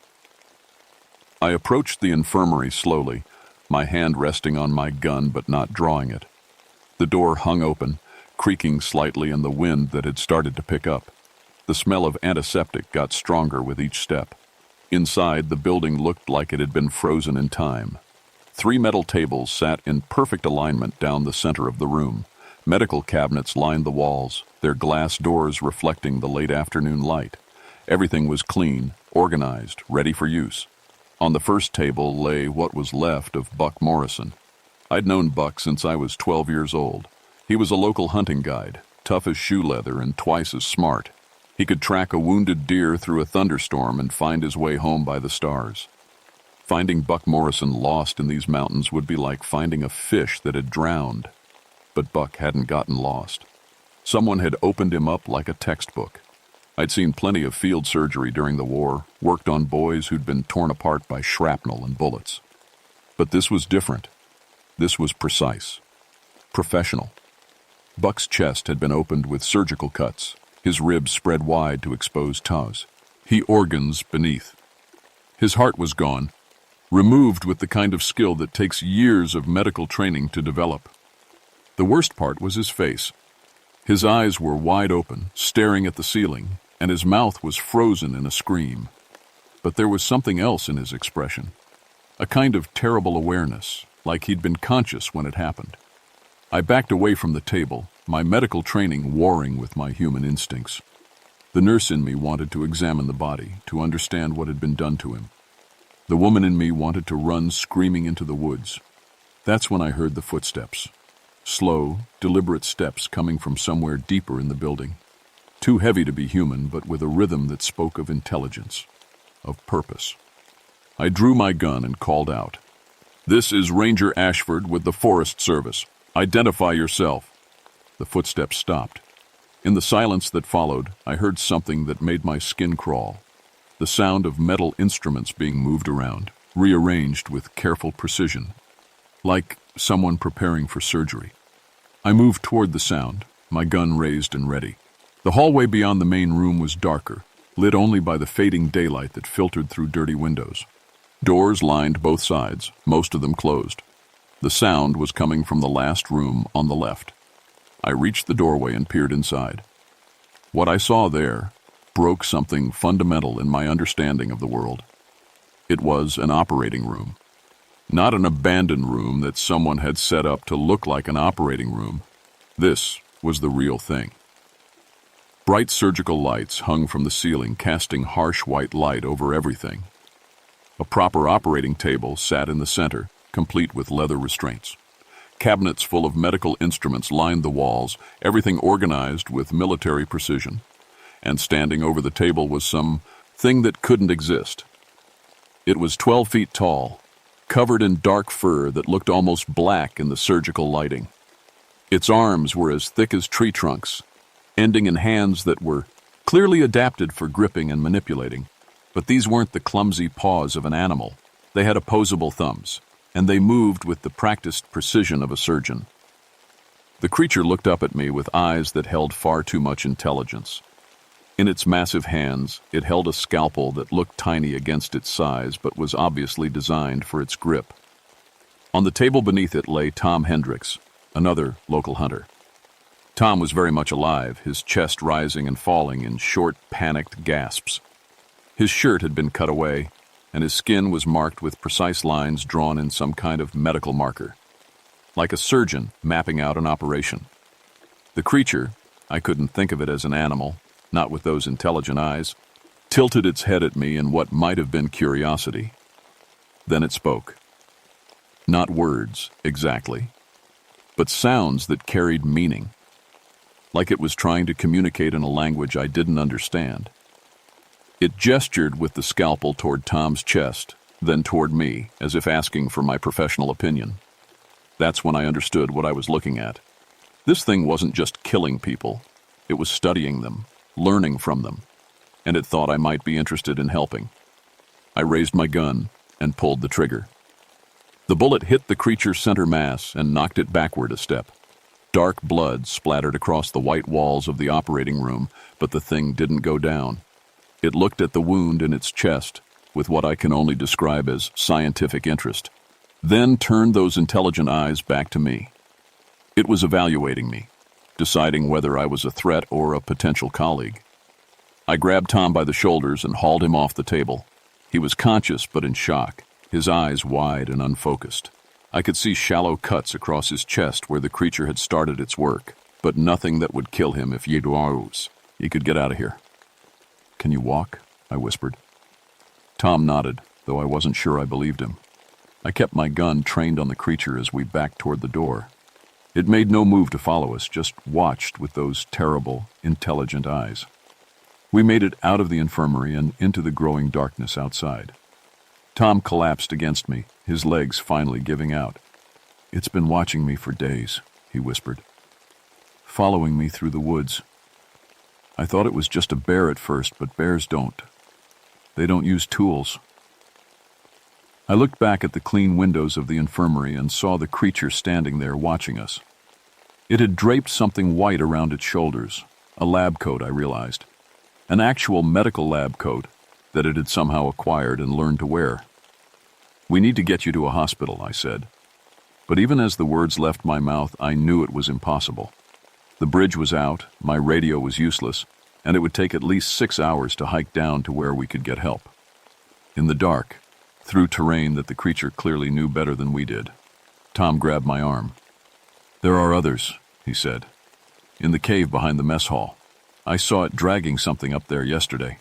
I approached the infirmary slowly, my hand resting on my gun but not drawing it. The door hung open, creaking slightly in the wind that had started to pick up. The smell of antiseptic got stronger with each step. Inside, the building looked like it had been frozen in time. 3 metal tables sat in perfect alignment down the center of the room. Medical cabinets lined the walls, their glass doors reflecting the late afternoon light. Everything was clean, organized, ready for use. On the first table lay what was left of Buck Morrison. I'd known Buck since I was 12 years old. He was a local hunting guide, tough as shoe leather and twice as smart. He could track a wounded deer through a thunderstorm and find his way home by the stars. Finding Buck Morrison lost in these mountains would be like finding a fish that had drowned. But Buck hadn't gotten lost. Someone had opened him up like a textbook. I'd seen plenty of field surgery during the war, worked on boys who'd been torn apart by shrapnel and bullets. But this was different. This was precise. Professional. Buck's chest had been opened with surgical cuts, his ribs spread wide to expose tos. He organs beneath. His heart was gone, removed with the kind of skill that takes years of medical training to develop. The worst part was his face. His eyes were wide open, staring at the ceiling, and his mouth was frozen in a scream. But there was something else in his expression, a kind of terrible awareness, like he'd been conscious when it happened. I backed away from the table, my medical training warring with my human instincts. The nurse in me wanted to examine the body, to understand what had been done to him. The woman in me wanted to run screaming into the woods. That's when I heard the footsteps. Slow, deliberate steps coming from somewhere deeper in the building. Too heavy to be human, but with a rhythm that spoke of intelligence, of purpose. I drew my gun and called out, "This is Ranger Ashford with the Forest Service. Identify yourself." The footsteps stopped. In the silence that followed, I heard something that made my skin crawl. The sound of metal instruments being moved around, rearranged with careful precision, like someone preparing for surgery. I moved toward the sound, my gun raised and ready. The hallway beyond the main room was darker, lit only by the fading daylight that filtered through dirty windows. Doors lined both sides, most of them closed. The sound was coming from the last room on the left. I reached the doorway and peered inside. What I saw there broke something fundamental in my understanding of the world. It was an operating room. Not an abandoned room that someone had set up to look like an operating room. This was the real thing. Bright surgical lights hung from the ceiling, casting harsh white light over everything. A proper operating table sat in the center, complete with leather restraints. Cabinets full of medical instruments lined the walls, everything organized with military precision. and standing over the table was some thing that couldn't exist. It was 12 feet tall, covered in dark fur that looked almost black in the surgical lighting. Its arms were as thick as tree trunks, ending in hands that were clearly adapted for gripping and manipulating. But these weren't the clumsy paws of an animal. They had opposable thumbs, and they moved with the practiced precision of a surgeon. The creature looked up at me with eyes that held far too much intelligence. In its massive hands, it held a scalpel that looked tiny against its size but was obviously designed for its grip. On the table beneath it lay Tom Hendricks, another local hunter. Tom was very much alive, his chest rising and falling in short, panicked gasps. His shirt had been cut away, and his skin was marked with precise lines drawn in some kind of medical marker, like a surgeon mapping out an operation. The creature, I couldn't think of it as an animal, not with those intelligent eyes, tilted its head at me in what might have been curiosity. Then it spoke. Not words, exactly, but sounds that carried meaning, like it was trying to communicate in a language I didn't understand. It gestured with the scalpel toward Tom's chest, then toward me, as if asking for my professional opinion. That's when I understood what I was looking at. This thing wasn't just killing people. It was studying them, learning from them, and it thought I might be interested in helping. I raised my gun and pulled the trigger. The bullet hit the creature's center mass and knocked it backward a step. Dark blood splattered across the white walls of the operating room, but the thing didn't go down. It looked at the wound in its chest with what I can only describe as scientific interest, then turned those intelligent eyes back to me. It was evaluating me, deciding whether I was a threat or a potential colleague. I grabbed Tom by the shoulders and hauled him off the table. He was conscious but in shock, his eyes wide and unfocused. I could see shallow cuts across his chest where the creature had started its work, but nothing that would kill him if he could get out of here. "Can you walk?" I whispered. Tom nodded, though I wasn't sure I believed him. I kept my gun trained on the creature as we backed toward the door. It made no move to follow us, just watched with those terrible, intelligent eyes. We made it out of the infirmary and into the growing darkness outside. Tom collapsed against me, his legs finally giving out. "It's been watching me for days," he whispered. "Following me through the woods. I thought it was just a bear at first, but bears don't. They don't use tools." I looked back at the clean windows of the infirmary and saw the creature standing there watching us. It had draped something white around its shoulders, a lab coat, I realized. An actual medical lab coat that it had somehow acquired and learned to wear. "We need to get you to a hospital," I said. But even as the words left my mouth, I knew it was impossible. The bridge was out, my radio was useless, and it would take at least 6 hours to hike down to where we could get help. In the dark, through terrain that the creature clearly knew better than we did, Tom grabbed my arm. "There are others," he said. "In the cave behind the mess hall. I saw it dragging something up there yesterday."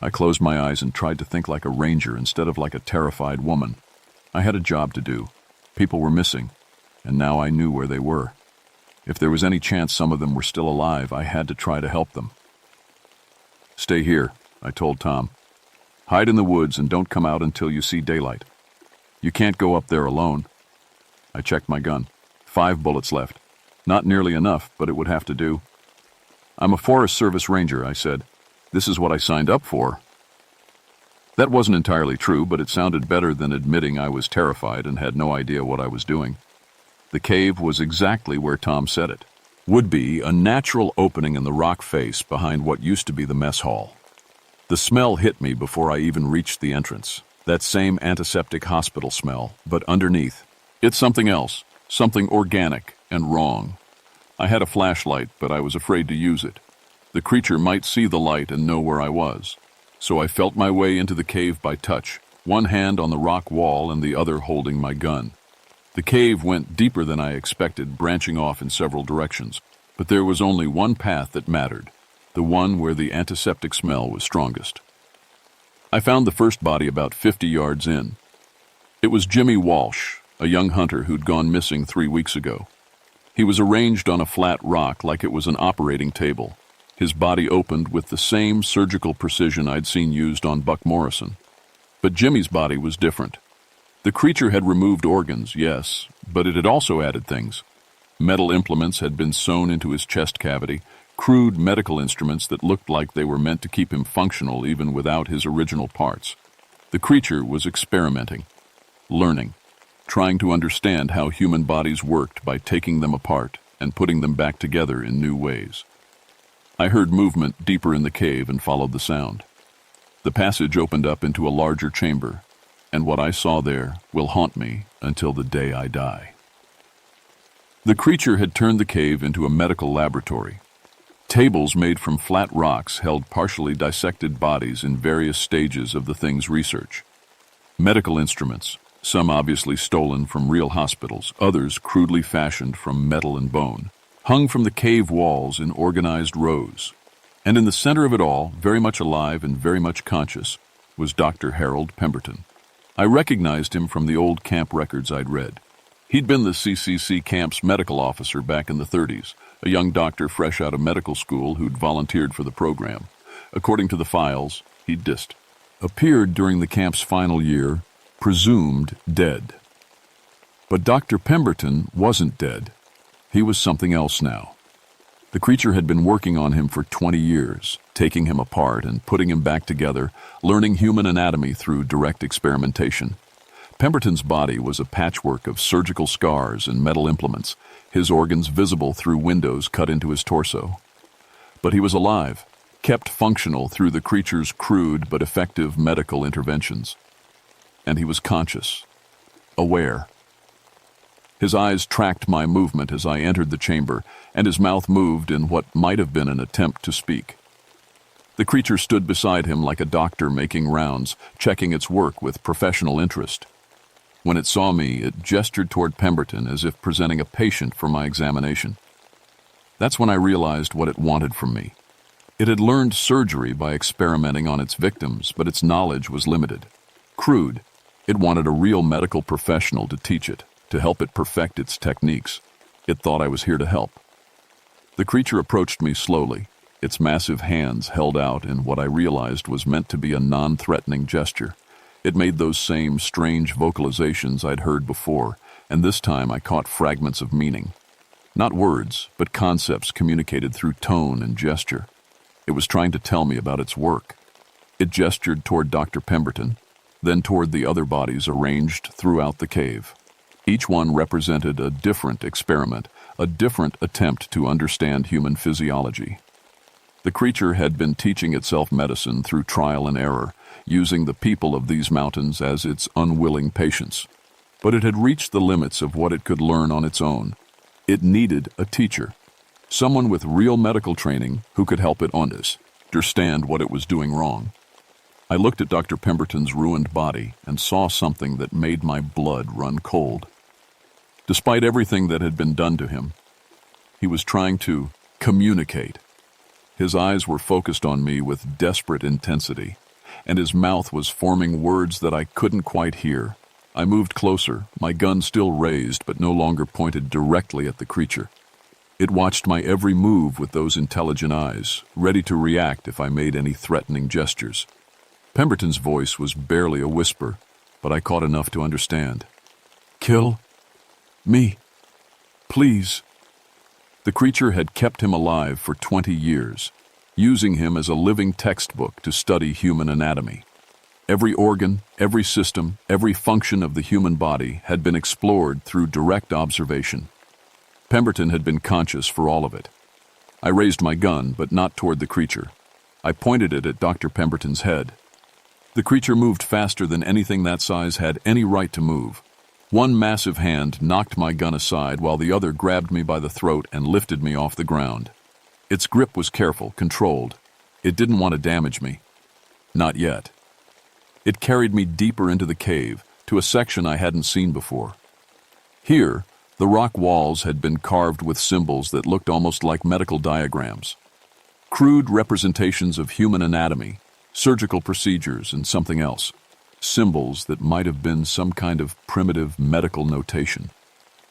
I closed my eyes and tried to think like a ranger instead of like a terrified woman. I had a job to do. People were missing, and now I knew where they were. If there was any chance some of them were still alive, I had to try to help them. "Stay here," I told Tom. "Hide in the woods and don't come out until you see daylight. You can't go up there alone." I checked my gun. 5 bullets left. Not nearly enough, but it would have to do. "I'm a Forest Service ranger," I said. "This is what I signed up for." That wasn't entirely true, but it sounded better than admitting I was terrified and had no idea what I was doing. The cave was exactly where Tom said it. Would be a natural opening in the rock face behind what used to be the mess hall. The smell hit me before I even reached the entrance. That same antiseptic hospital smell, but underneath, it's something else, something organic and wrong. I had a flashlight, but I was afraid to use it. The creature might see the light and know where I was. So I felt my way into the cave by touch, one hand on the rock wall and the other holding my gun. The cave went deeper than I expected, branching off in several directions, but there was only one path that mattered, the one where the antiseptic smell was strongest. I found the first body about 50 yards in. It was Jimmy Walsh, a young hunter who'd gone missing 3 weeks ago. He was arranged on a flat rock like it was an operating table, His body opened with the same surgical precision I'd seen used on Buck Morrison. But Jimmy's body was different. The creature had removed organs, yes, but it had also added things. Metal implements had been sewn into his chest cavity, crude medical instruments that looked like they were meant to keep him functional even without his original parts. The creature was experimenting, learning, trying to understand how human bodies worked by taking them apart and putting them back together in new ways. I heard movement deeper in the cave and followed the sound. The passage opened up into a larger chamber, and what I saw there will haunt me until the day I die. The creature had turned the cave into a medical laboratory. Tables made from flat rocks held partially dissected bodies in various stages of the thing's research. Medical instruments, some obviously stolen from real hospitals, others crudely fashioned from metal and bone, hung from the cave walls in organized rows. And in the center of it all, very much alive and very much conscious, was Dr. Harold Pemberton. I recognized him from the old camp records I'd read. He'd been the CCC camp's medical officer back in the 30s, a young doctor fresh out of medical school who'd volunteered for the program. According to the files, he'd appeared during the camp's final year, presumed dead. But Dr. Pemberton wasn't dead. He was something else now. The creature had been working on him for 20 years, taking him apart and putting him back together, learning human anatomy through direct experimentation. Pemberton's body was a patchwork of surgical scars and metal implements, his organs visible through windows cut into his torso. But he was alive, kept functional through the creature's crude but effective medical interventions. And he was conscious, aware. His eyes tracked my movement as I entered the chamber, and his mouth moved in what might have been an attempt to speak. The creature stood beside him like a doctor making rounds, checking its work with professional interest. When it saw me, it gestured toward Pemberton as if presenting a patient for my examination. That's when I realized what it wanted from me. It had learned surgery by experimenting on its victims, but its knowledge was limited. Crude. It wanted a real medical professional to teach it, to help it perfect its techniques. It thought I was here to help. The creature approached me slowly, its massive hands held out in what I realized was meant to be a non-threatening gesture. It made those same strange vocalizations I'd heard before, and this time I caught fragments of meaning. Not words, but concepts communicated through tone and gesture. It was trying to tell me about its work. It gestured toward Dr. Pemberton, then toward the other bodies arranged throughout the cave. Each one represented a different experiment, a different attempt to understand human physiology. The creature had been teaching itself medicine through trial and error, using the people of these mountains as its unwilling patients. But it had reached the limits of what it could learn on its own. It needed a teacher, someone with real medical training who could help it understand what it was doing wrong. I looked at Dr. Pemberton's ruined body and saw something that made my blood run cold. Despite everything that had been done to him, he was trying to communicate. His eyes were focused on me with desperate intensity, and his mouth was forming words that I couldn't quite hear. I moved closer, my gun still raised but no longer pointed directly at the creature. It watched my every move with those intelligent eyes, ready to react if I made any threatening gestures. Pemberton's voice was barely a whisper, but I caught enough to understand. "Kill me, please." The creature had kept him alive for 20 years, using him as a living textbook to study human anatomy. Every organ, every system, every function of the human body had been explored through direct observation. Pemberton had been conscious for all of it. I raised my gun, but not toward the creature. I pointed it at Dr. Pemberton's head. The creature moved faster than anything that size had any right to move. One massive hand knocked my gun aside while the other grabbed me by the throat and lifted me off the ground. Its grip was careful, controlled. It didn't want to damage me. Not yet. It carried me deeper into the cave, to a section I hadn't seen before. Here, the rock walls had been carved with symbols that looked almost like medical diagrams. Crude representations of human anatomy, surgical procedures, and something else. Symbols that might have been some kind of primitive medical notation.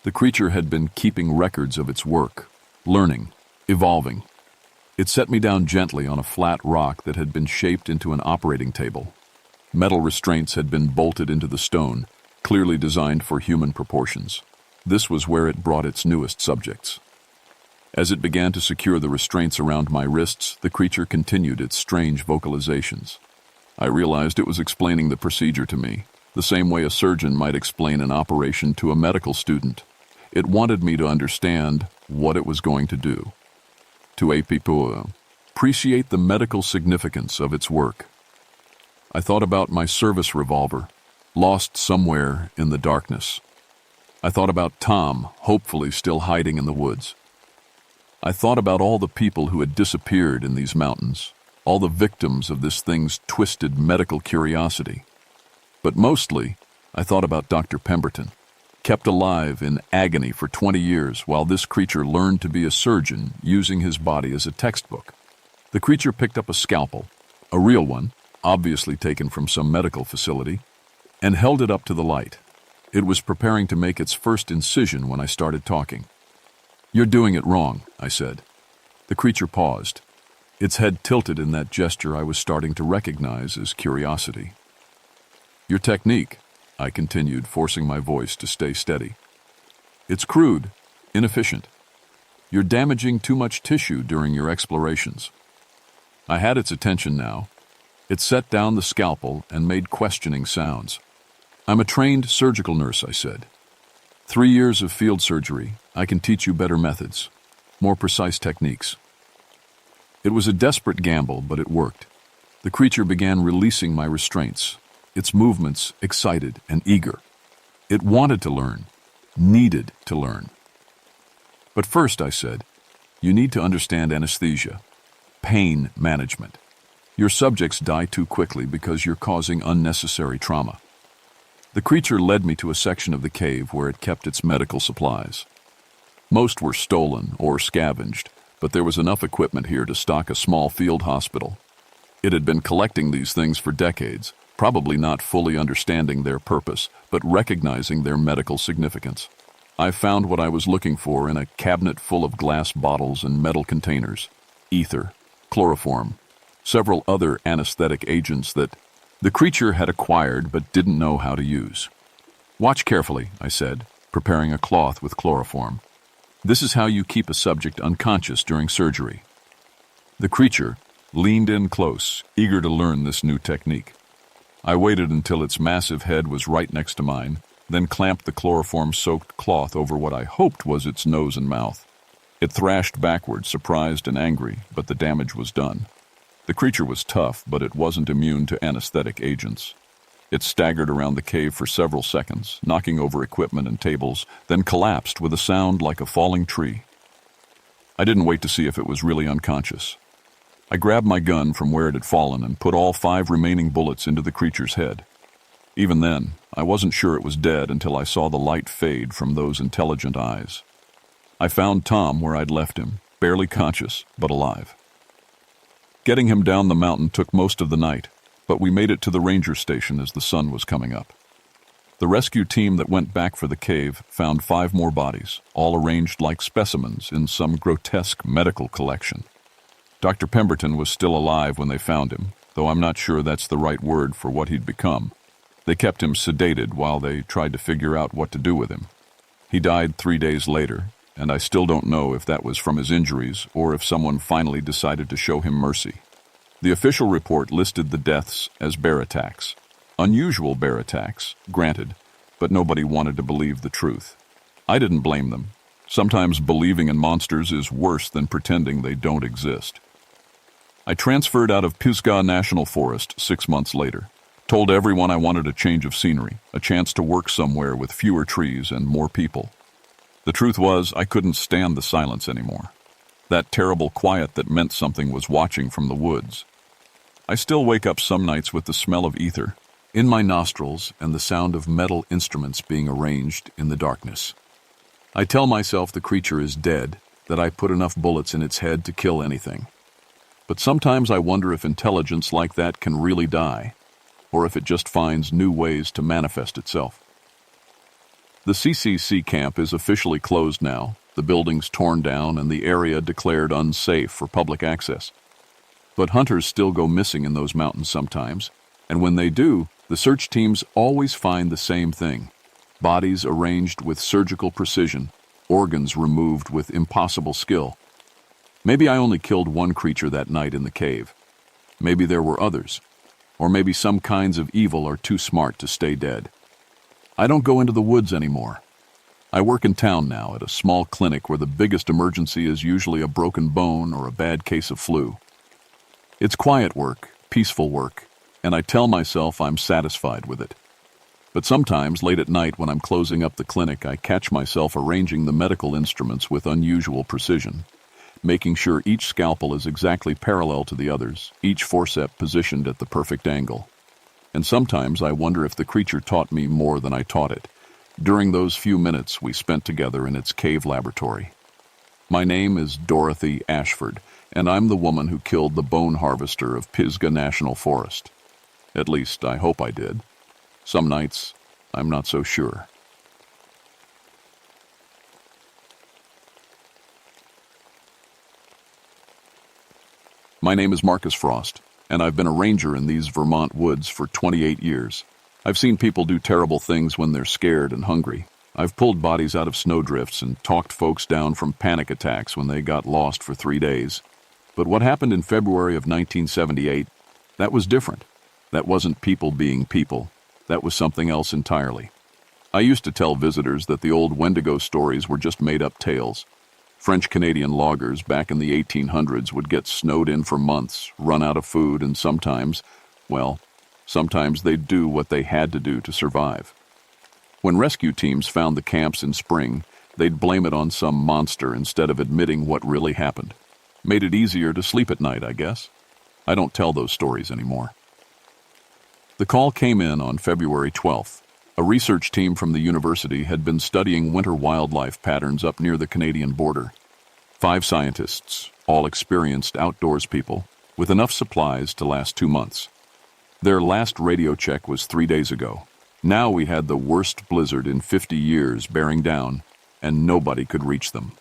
The creature had been keeping records of its work, learning, evolving. It set me down gently on a flat rock that had been shaped into an operating table. Metal restraints had been bolted into the stone, clearly designed for human proportions. This was where it brought its newest subjects. As it began to secure the restraints around my wrists, the creature continued its strange vocalizations. I realized it was explaining the procedure to me, the same way a surgeon might explain an operation to a medical student. It wanted me to understand what it was going to do. To appreciate the medical significance of its work. I thought about my service revolver, lost somewhere in the darkness. I thought about Tom, hopefully still hiding in the woods. I thought about all the people who had disappeared in these mountains, all the victims of this thing's twisted medical curiosity. But mostly, I thought about Dr. Pemberton, kept alive in agony for 20 years while this creature learned to be a surgeon using his body as a textbook. The creature picked up a scalpel, a real one, obviously taken from some medical facility, and held it up to the light. It was preparing to make its first incision when I started talking. "You're doing it wrong," I said. The creature paused. Its head tilted in that gesture I was starting to recognize as curiosity. "Your technique," I continued, forcing my voice to stay steady. "It's crude, inefficient. You're damaging too much tissue during your explorations." I had its attention now. It set down the scalpel and made questioning sounds. "I'm a trained surgical nurse," I said. 3 years of field surgery. I can teach you better methods, more precise techniques." It was a desperate gamble, but it worked. The creature began releasing my restraints, its movements excited and eager. It wanted to learn, needed to learn. "But first," I said, "you need to understand anesthesia, pain management. Your subjects die too quickly because you're causing unnecessary trauma." The creature led me to a section of the cave where it kept its medical supplies. Most were stolen or scavenged, but there was enough equipment here to stock a small field hospital. It had been collecting these things for decades, probably not fully understanding their purpose, but recognizing their medical significance. I found what I was looking for in a cabinet full of glass bottles and metal containers: ether, chloroform, several other anesthetic agents that the creature had acquired but didn't know how to use. "Watch carefully," I said, preparing a cloth with chloroform. "This is how you keep a subject unconscious during surgery." The creature leaned in close, eager to learn this new technique. I waited until its massive head was right next to mine, then clamped the chloroform-soaked cloth over what I hoped was its nose and mouth. It thrashed backward, surprised and angry, but the damage was done. The creature was tough, but it wasn't immune to anesthetic agents. It staggered around the cave for several seconds, knocking over equipment and tables, then collapsed with a sound like a falling tree. I didn't wait to see if it was really unconscious. I grabbed my gun from where it had fallen and put all 5 remaining bullets into the creature's head. Even then, I wasn't sure it was dead until I saw the light fade from those intelligent eyes. I found Tom where I'd left him, barely conscious, but alive. Getting him down the mountain took most of the night, but we made it to the ranger station as the sun was coming up. The rescue team that went back for the cave found 5 more bodies, all arranged like specimens in some grotesque medical collection. Dr. Pemberton was still alive when they found him, though I'm not sure that's the right word for what he'd become. They kept him sedated while they tried to figure out what to do with him. He died 3 days later, and I still don't know if that was from his injuries or if someone finally decided to show him mercy. The official report listed the deaths as bear attacks. Unusual bear attacks, granted, but nobody wanted to believe the truth. I didn't blame them. Sometimes believing in monsters is worse than pretending they don't exist. I transferred out of Pisgah National Forest 6 months later. Told everyone I wanted a change of scenery, a chance to work somewhere with fewer trees and more people. The truth was, I couldn't stand the silence anymore. That terrible quiet that meant something was watching from the woods. I still wake up some nights with the smell of ether in my nostrils and the sound of metal instruments being arranged in the darkness. I tell myself the creature is dead, that I put enough bullets in its head to kill anything. But sometimes I wonder if intelligence like that can really die, or if it just finds new ways to manifest itself. The CCC camp is officially closed now, the buildings torn down and the area declared unsafe for public access. But hunters still go missing in those mountains sometimes, and when they do, the search teams always find the same thing: bodies arranged with surgical precision, organs removed with impossible skill. Maybe I only killed one creature that night in the cave. Maybe there were others. Or maybe some kinds of evil are too smart to stay dead. I don't go into the woods anymore. I work in town now at a small clinic where the biggest emergency is usually a broken bone or a bad case of flu. It's quiet work, peaceful work, and I tell myself I'm satisfied with it. But sometimes, late at night when I'm closing up the clinic, I catch myself arranging the medical instruments with unusual precision, making sure each scalpel is exactly parallel to the others, each forceps positioned at the perfect angle. And sometimes I wonder if the creature taught me more than I taught it, during those few minutes we spent together in its cave laboratory. My name is Dorothy Ashford, and I'm the woman who killed the bone harvester of Pisgah National Forest. At least, I hope I did. Some nights, I'm not so sure. My name is Marcus Frost, and I've been a ranger in these Vermont woods for 28 years. I've seen people do terrible things when they're scared and hungry. I've pulled bodies out of snowdrifts and talked folks down from panic attacks when they got lost for 3 days. But what happened in February of 1978, that was different. That wasn't people being people. That was something else entirely. I used to tell visitors that the old Wendigo stories were just made-up tales. French-Canadian loggers back in the 1800s would get snowed in for months, run out of food, and sometimes they'd do what they had to do to survive. When rescue teams found the camps in spring, they'd blame it on some monster instead of admitting what really happened. Made it easier to sleep at night, I guess. I don't tell those stories anymore. The call came in on February 12th. A research team from the university had been studying winter wildlife patterns up near the Canadian border. 5 scientists, all experienced outdoors people, with enough supplies to last 2 months. Their last radio check was 3 days ago. Now we had the worst blizzard in 50 years bearing down, and nobody could reach them.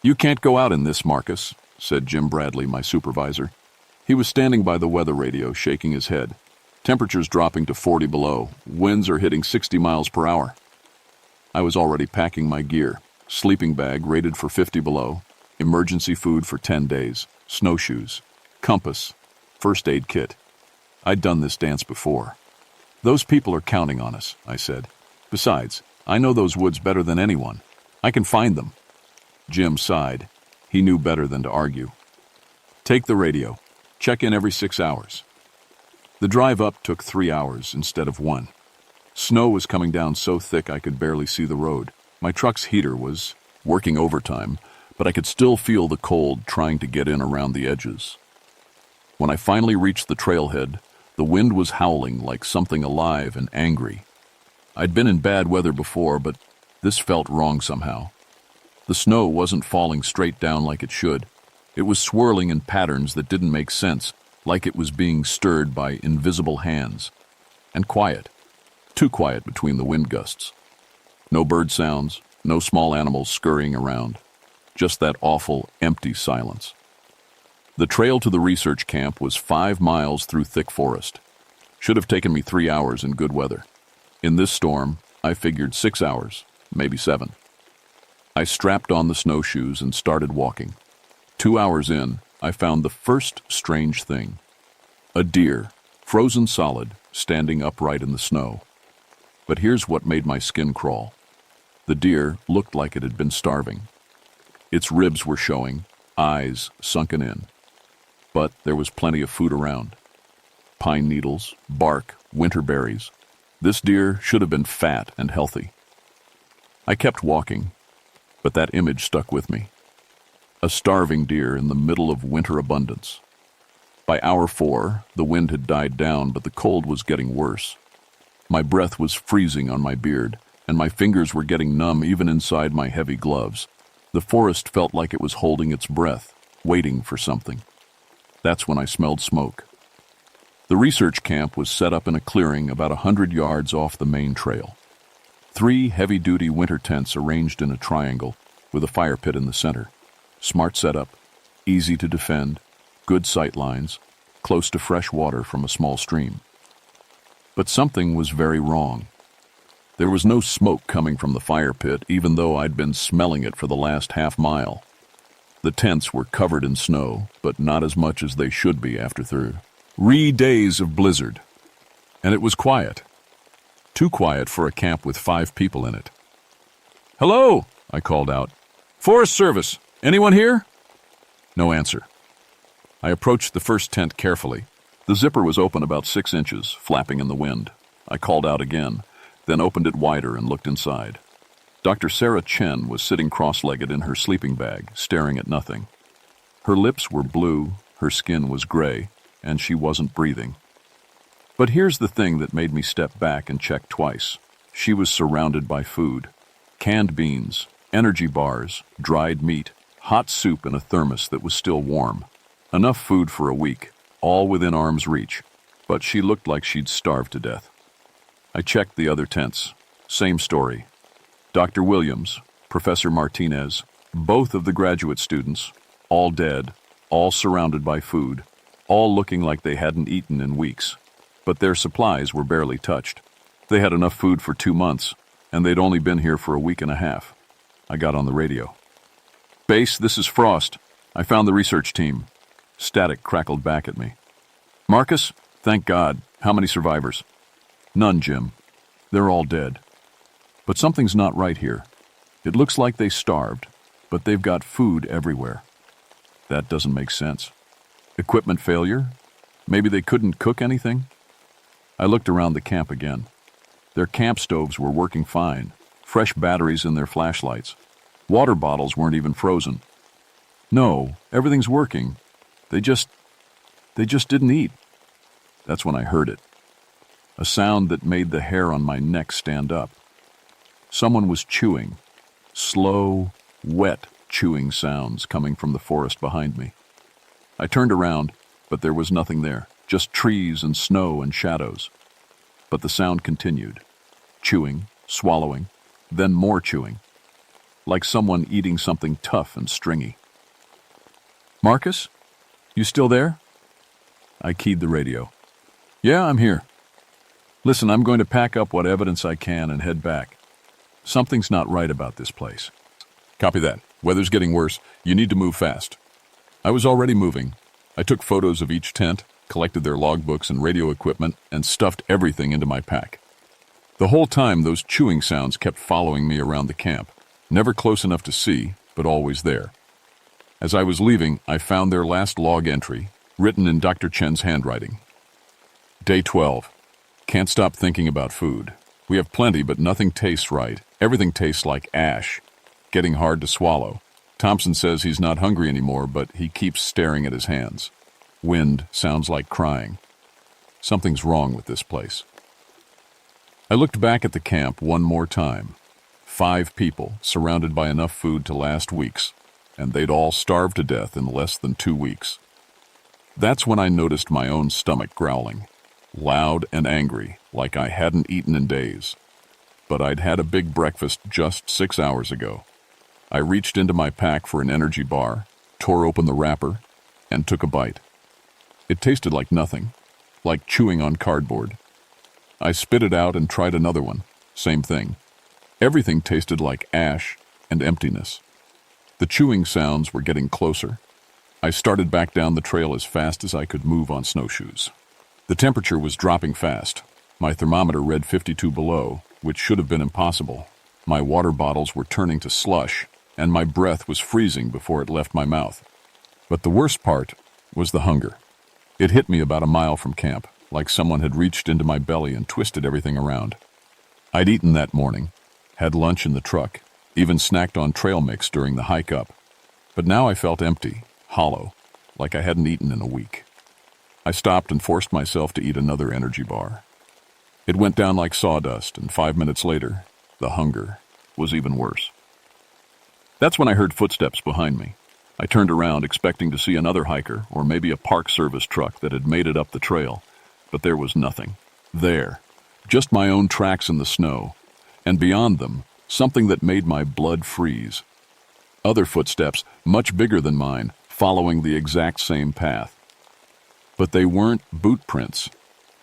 "You can't go out in this, Marcus," said Jim Bradley, my supervisor. He was standing by the weather radio, shaking his head. "Temperatures dropping to 40 below. Winds are hitting 60 miles per hour." I was already packing my gear. Sleeping bag rated for 50 below. Emergency food for 10 days. Snowshoes. Compass. First aid kit. I'd done this dance before. "Those people are counting on us," I said. "Besides, I know those woods better than anyone. I can find them." Jim sighed. He knew better than to argue. "Take the radio. Check in every 6 hours." The drive up took 3 hours instead of 1. Snow was coming down so thick I could barely see the road. My truck's heater was working overtime, but I could still feel the cold trying to get in around the edges. When I finally reached the trailhead, the wind was howling like something alive and angry. I'd been in bad weather before, but this felt wrong somehow. The snow wasn't falling straight down like it should. It was swirling in patterns that didn't make sense, like it was being stirred by invisible hands. And quiet. Too quiet between the wind gusts. No bird sounds, no small animals scurrying around. Just that awful, empty silence. The trail to the research camp was 5 miles through thick forest. Should have taken me 3 hours in good weather. In this storm, I figured 6 hours, maybe 7. I strapped on the snowshoes and started walking. 2 hours in, I found the first strange thing. A deer, frozen solid, standing upright in the snow. But here's what made my skin crawl. The deer looked like it had been starving. Its ribs were showing, eyes sunken in. But there was plenty of food around. Pine needles, bark, winter berries. This deer should have been fat and healthy. I kept walking, but that image stuck with me. A starving deer in the middle of winter abundance. By hour 4, the wind had died down, but the cold was getting worse. My breath was freezing on my beard, and my fingers were getting numb even inside my heavy gloves. The forest felt like it was holding its breath, waiting for something. That's when I smelled smoke. The research camp was set up in a clearing about 100 yards off the main trail. 3 heavy-duty winter tents arranged in a triangle, with a fire pit in the center. Smart setup, easy to defend, good sight lines, close to fresh water from a small stream. But something was very wrong. There was no smoke coming from the fire pit, even though I'd been smelling it for the last half-mile. The tents were covered in snow, but not as much as they should be after 3 days of blizzard. And it was quiet. Too quiet for a camp with 5 people in it. "Hello," I called out. "Forest Service. Anyone here?" No answer. I approached the first tent carefully. The zipper was open about 6 inches, flapping in the wind. I called out again, then opened it wider and looked inside. Dr. Sarah Chen was sitting cross-legged in her sleeping bag, staring at nothing. Her lips were blue, her skin was gray, and she wasn't breathing. But here's the thing that made me step back and check twice. She was surrounded by food. Canned beans, energy bars, dried meat, hot soup in a thermos that was still warm. Enough food for a week, all within arm's reach, but she looked like she'd starved to death. I checked the other tents. Same story. Dr. Williams, Professor Martinez, both of the graduate students, all dead, all surrounded by food, all looking like they hadn't eaten in weeks. But their supplies were barely touched. They had enough food for 2 months, and they'd only been here for a week and a half. I got on the radio. "Base, this is Frost. I found the research team." Static crackled back at me. "Marcus? Thank God. How many survivors?" "None, Jim. They're all dead. But something's not right here. It looks like they starved, but they've got food everywhere. That doesn't make sense. Equipment failure? Maybe they couldn't cook anything?" I looked around the camp again. Their camp stoves were working fine, fresh batteries in their flashlights. Water bottles weren't even frozen. No, everything's working. They just didn't eat. That's when I heard it. A sound that made the hair on my neck stand up. Someone was chewing. Slow, wet chewing sounds coming from the forest behind me. I turned around, but there was nothing there, just trees and snow and shadows. But the sound continued. Chewing, swallowing, then more chewing. Like someone eating something tough and stringy. "Marcus? You still there?" I keyed the radio. "Yeah, I'm here. Listen, I'm going to pack up what evidence I can and head back. Something's not right about this place." "Copy that. Weather's getting worse. You need to move fast." I was already moving. I took photos of each tent, collected their logbooks and radio equipment, and stuffed everything into my pack. The whole time, those chewing sounds kept following me around the camp, never close enough to see, but always there. As I was leaving, I found their last log entry, written in Dr. Chen's handwriting. Day 12. Can't stop thinking about food. We have plenty, but nothing tastes right. Everything tastes like ash. Getting hard to swallow. Thompson says he's not hungry anymore, but he keeps staring at his hands. Wind sounds like crying. Something's wrong with this place. I looked back at the camp one more time. 5 people, surrounded by enough food to last weeks, and they'd all starved to death in less than 2 weeks. That's when I noticed my own stomach growling. Loud and angry, like I hadn't eaten in days. But I'd had a big breakfast just 6 hours ago. I reached into my pack for an energy bar, tore open the wrapper, and took a bite. It tasted like nothing, like chewing on cardboard. I spit it out and tried another one. Same thing. Everything tasted like ash and emptiness. The chewing sounds were getting closer. I started back down the trail as fast as I could move on snowshoes. The temperature was dropping fast. My thermometer read 52 below, which should have been impossible. My water bottles were turning to slush, and my breath was freezing before it left my mouth. But the worst part was the hunger. It hit me about a mile from camp, like someone had reached into my belly and twisted everything around. I'd eaten that morning, had lunch in the truck, even snacked on trail mix during the hike up. But now I felt empty, hollow, like I hadn't eaten in a week. I stopped and forced myself to eat another energy bar. It went down like sawdust, and 5 minutes later, the hunger was even worse. That's when I heard footsteps behind me. I turned around expecting to see another hiker or maybe a Park Service truck that had made it up the trail, but there was nothing. There, just my own tracks in the snow, and beyond them, something that made my blood freeze. Other footsteps, much bigger than mine, following the exact same path. But they weren't boot prints.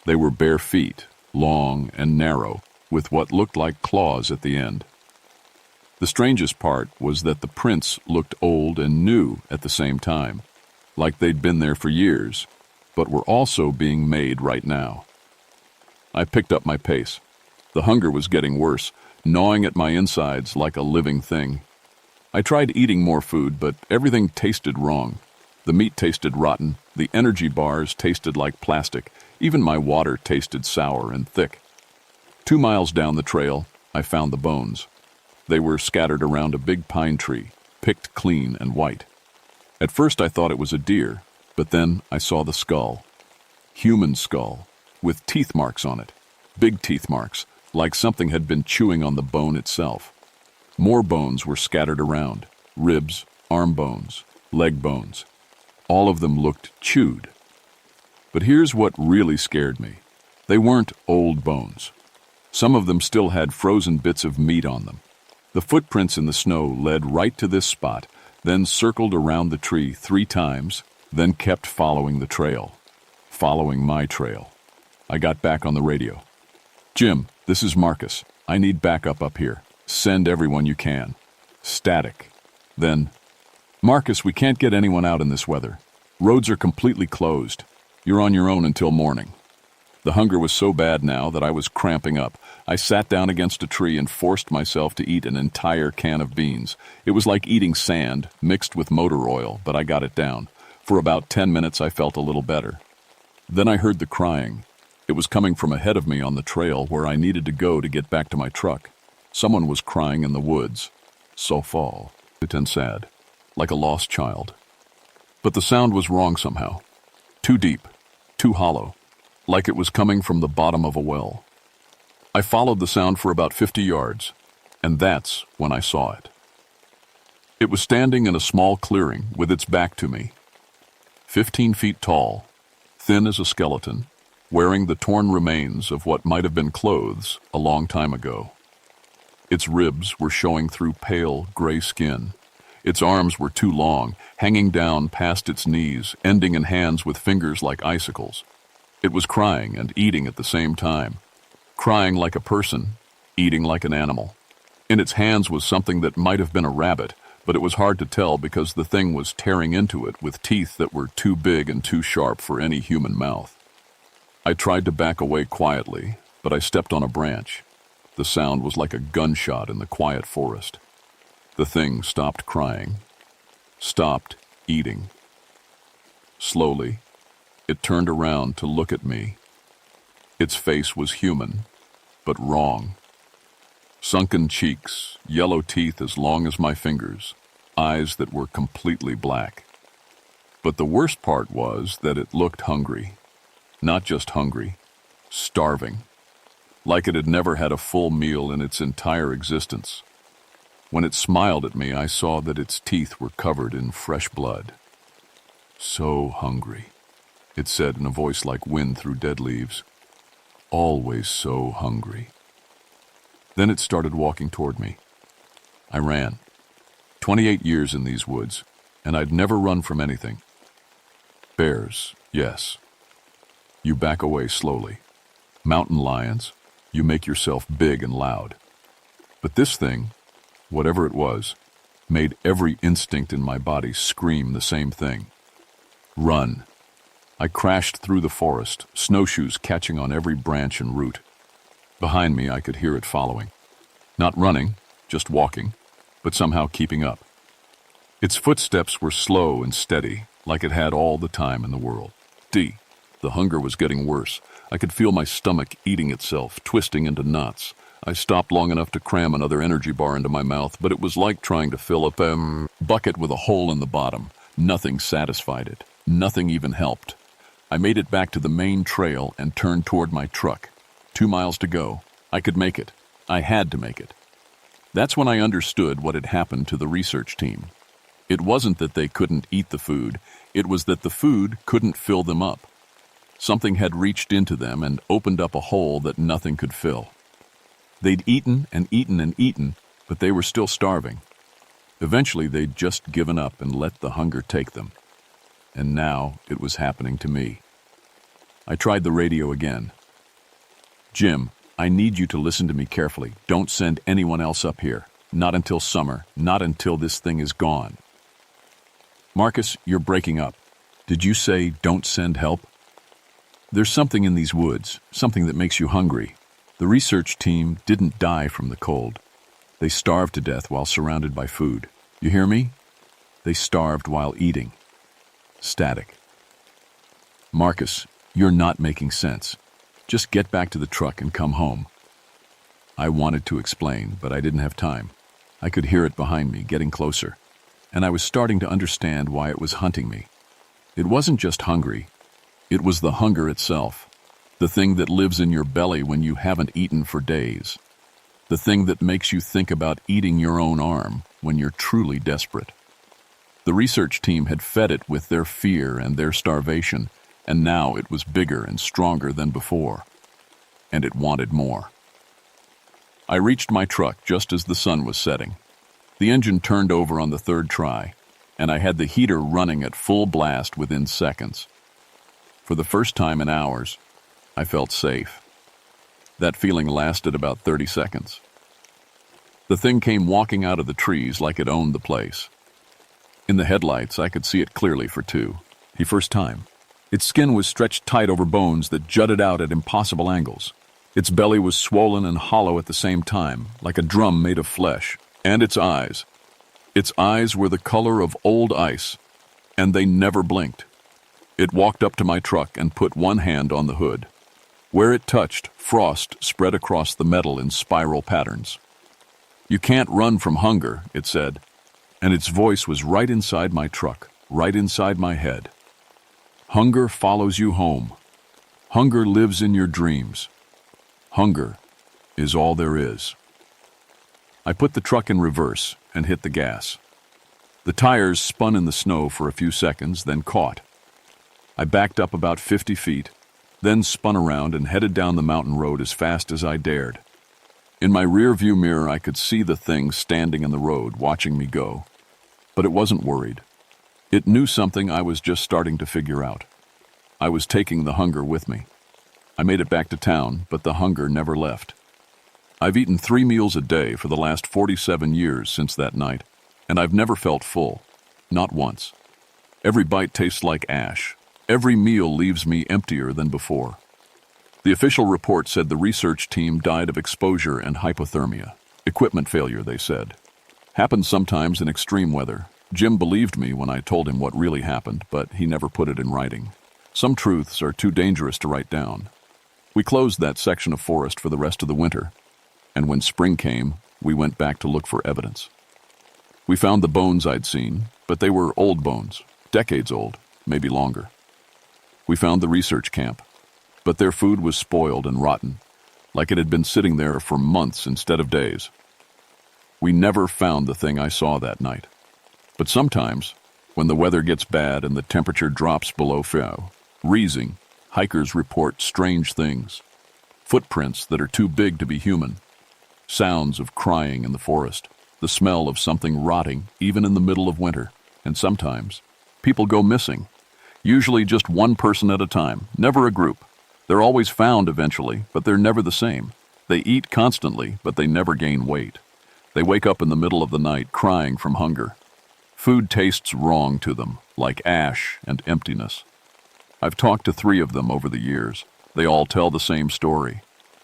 They were bare feet, long and narrow, with what looked like claws at the end. The strangest part was that the prints looked old and new at the same time, like they'd been there for years, but were also being made right now. I picked up my pace. The hunger was getting worse, gnawing at my insides like a living thing. I tried eating more food, but everything tasted wrong. The meat tasted rotten, the energy bars tasted like plastic, even my water tasted sour and thick. 2 miles down the trail, I found the bones. They were scattered around a big pine tree, picked clean and white. At first I thought it was a deer, but then I saw the skull. Human skull, with teeth marks on it. Big teeth marks, like something had been chewing on the bone itself. More bones were scattered around, ribs, arm bones, leg bones. All of them looked chewed. But here's what really scared me. They weren't old bones. Some of them still had frozen bits of meat on them. The footprints in the snow led right to this spot, then circled around the tree 3 times, then kept following the trail. Following my trail. I got back on the radio. "Jim, this is Marcus. I need backup up here. Send everyone you can." Static. Then, "Marcus, we can't get anyone out in this weather. Roads are completely closed. You're on your own until morning." The hunger was so bad now that I was cramping up. I sat down against a tree and forced myself to eat an entire can of beans. It was like eating sand, mixed with motor oil, but I got it down. For about 10 minutes I felt a little better. Then I heard the crying. It was coming from ahead of me on the trail where I needed to go to get back to my truck. Someone was crying in the woods. So fall, and sad, like a lost child. But the sound was wrong somehow. Too deep, too hollow, like it was coming from the bottom of a well. I followed the sound for about 50 yards, and that's when I saw it. It was standing in a small clearing with its back to me. 15 feet tall, thin as a skeleton, wearing the torn remains of what might have been clothes a long time ago. Its ribs were showing through pale, gray skin. Its arms were too long, hanging down past its knees, ending in hands with fingers like icicles. It was crying and eating at the same time. Crying like a person, eating like an animal. In its hands was something that might have been a rabbit, but it was hard to tell because the thing was tearing into it with teeth that were too big and too sharp for any human mouth. I tried to back away quietly, but I stepped on a branch. The sound was like a gunshot in the quiet forest. The thing stopped crying, stopped eating. Slowly, it turned around to look at me. Its face was human, but wrong. Sunken cheeks, yellow teeth as long as my fingers, eyes that were completely black. But the worst part was that it looked hungry. Not just hungry, starving. Like it had never had a full meal in its entire existence. When it smiled at me, I saw that its teeth were covered in fresh blood. "So hungry," it said in a voice like wind through dead leaves. "Always so hungry." Then it started walking toward me. I ran. 28 years in these woods, and I'd never run from anything. Bears, yes. You back away slowly. Mountain lions, you make yourself big and loud. But this thing, whatever it was, made every instinct in my body scream the same thing. Run. I crashed through the forest, snowshoes catching on every branch and root. Behind me, I could hear it following. Not running, just walking, but somehow keeping up. Its footsteps were slow and steady, like it had all the time in the world. The hunger was getting worse. I could feel my stomach eating itself, twisting into knots. I stopped long enough to cram another energy bar into my mouth, but it was like trying to fill up a bucket with a hole in the bottom. Nothing satisfied it. Nothing even helped. I made it back to the main trail and turned toward my truck. 2 miles to go. I could make it. I had to make it. That's when I understood what had happened to the research team. It wasn't that they couldn't eat the food. It was that the food couldn't fill them up. Something had reached into them and opened up a hole that nothing could fill. They'd eaten and eaten and eaten, but they were still starving. Eventually, they'd just given up and let the hunger take them. And now it was happening to me. I tried the radio again. "Jim, I need you to listen to me carefully. Don't send anyone else up here. Not until summer. Not until this thing is gone." "Marcus, you're breaking up. Did you say don't send help?" "There's something in these woods, something that makes you hungry. The research team didn't die from the cold. They starved to death while surrounded by food. You hear me? They starved while eating." Static. "Marcus, you're not making sense. Just get back to the truck and come home." I wanted to explain, but I didn't have time. I could hear it behind me, getting closer, and I was starting to understand why it was hunting me. It wasn't just hungry. It was the hunger itself, the thing that lives in your belly when you haven't eaten for days, the thing that makes you think about eating your own arm when you're truly desperate. The research team had fed it with their fear and their starvation, and now it was bigger and stronger than before, and it wanted more. I reached my truck just as the sun was setting. The engine turned over on the third try, and I had the heater running at full blast within seconds. For the first time in hours, I felt safe. That feeling lasted about 30 seconds. The thing came walking out of the trees like it owned the place. In the headlights, I could see it clearly for the first time. Its skin was stretched tight over bones that jutted out at impossible angles. Its belly was swollen and hollow at the same time, like a drum made of flesh. And its eyes. Its eyes were the color of old ice, and they never blinked. It walked up to my truck and put one hand on the hood. Where it touched, frost spread across the metal in spiral patterns. "You can't run from hunger," it said, and its voice was right inside my truck, right inside my head. "Hunger follows you home. Hunger lives in your dreams. Hunger is all there is." I put the truck in reverse and hit the gas. The tires spun in the snow for a few seconds, then caught. I backed up about 50 feet, then spun around and headed down the mountain road as fast as I dared. In my rear-view mirror, I could see the thing standing in the road, watching me go. But it wasn't worried. It knew something I was just starting to figure out. I was taking the hunger with me. I made it back to town, but the hunger never left. I've eaten 3 meals a day for the last 47 years since that night, and I've never felt full. Not once. Every bite tastes like ash. Every meal leaves me emptier than before. The official report said the research team died of exposure and hypothermia. Equipment failure, they said. Happens sometimes in extreme weather. Jim believed me when I told him what really happened, but he never put it in writing. Some truths are too dangerous to write down. We closed that section of forest for the rest of the winter, and when spring came, we went back to look for evidence. We found the bones I'd seen, but they were old bones, decades old, maybe longer. We found the research camp, but their food was spoiled and rotten, like it had been sitting there for months instead of days. We never found the thing I saw that night. But sometimes, when the weather gets bad and the temperature drops below freezing, hikers report strange things. Footprints that are too big to be human. Sounds of crying in the forest. The smell of something rotting, even in the middle of winter. And sometimes, people go missing. Usually just one person at a time, never a group. They're always found eventually, but they're never the same. They eat constantly, but they never gain weight. They wake up in the middle of the night crying from hunger. Food tastes wrong to them, like ash and emptiness. I've talked to 3 of them over the years. They all tell the same story.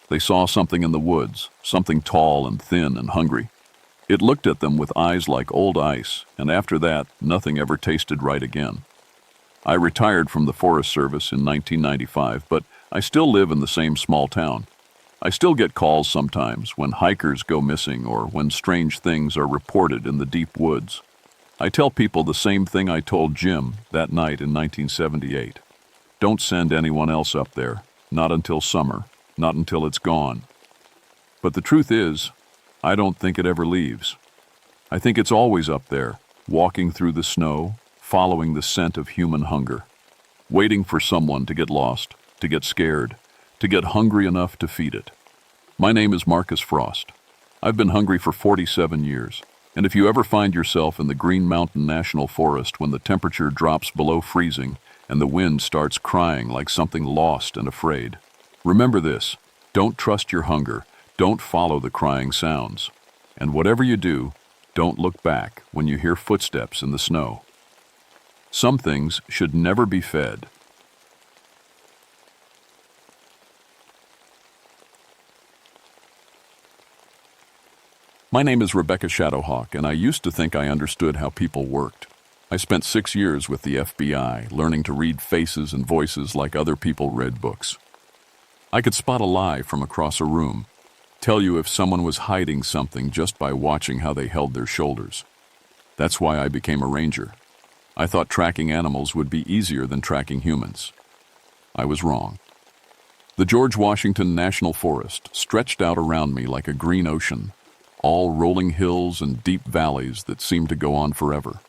They saw something in the woods, something tall and thin and hungry. It looked at them with eyes like old ice, and after that, nothing ever tasted right again. I retired from the Forest Service in 1995, but I still live in the same small town. I still get calls sometimes when hikers go missing or when strange things are reported in the deep woods. I tell people the same thing I told Jim that night in 1978. Don't send anyone else up there, not until summer, not until it's gone. But the truth is, I don't think it ever leaves. I think it's always up there, walking through the snow, following the scent of human hunger, waiting for someone to get lost, to get scared, to get hungry enough to feed it. My name is Marcus Frost. I've been hungry for 47 years. And if you ever find yourself in the Green Mountain National Forest when the temperature drops below freezing and the wind starts crying like something lost and afraid, remember this: don't trust your hunger, don't follow the crying sounds. And whatever you do, don't look back when you hear footsteps in the snow. Some things should never be fed. My name is Rebecca Shadowhawk, and I used to think I understood how people worked. I spent 6 years with the FBI, learning to read faces and voices like other people read books. I could spot a lie from across a room, tell you if someone was hiding something just by watching how they held their shoulders. That's why I became a ranger. I thought tracking animals would be easier than tracking humans. I was wrong. The George Washington National Forest stretched out around me like a green ocean, all rolling hills and deep valleys that seemed to go on forever.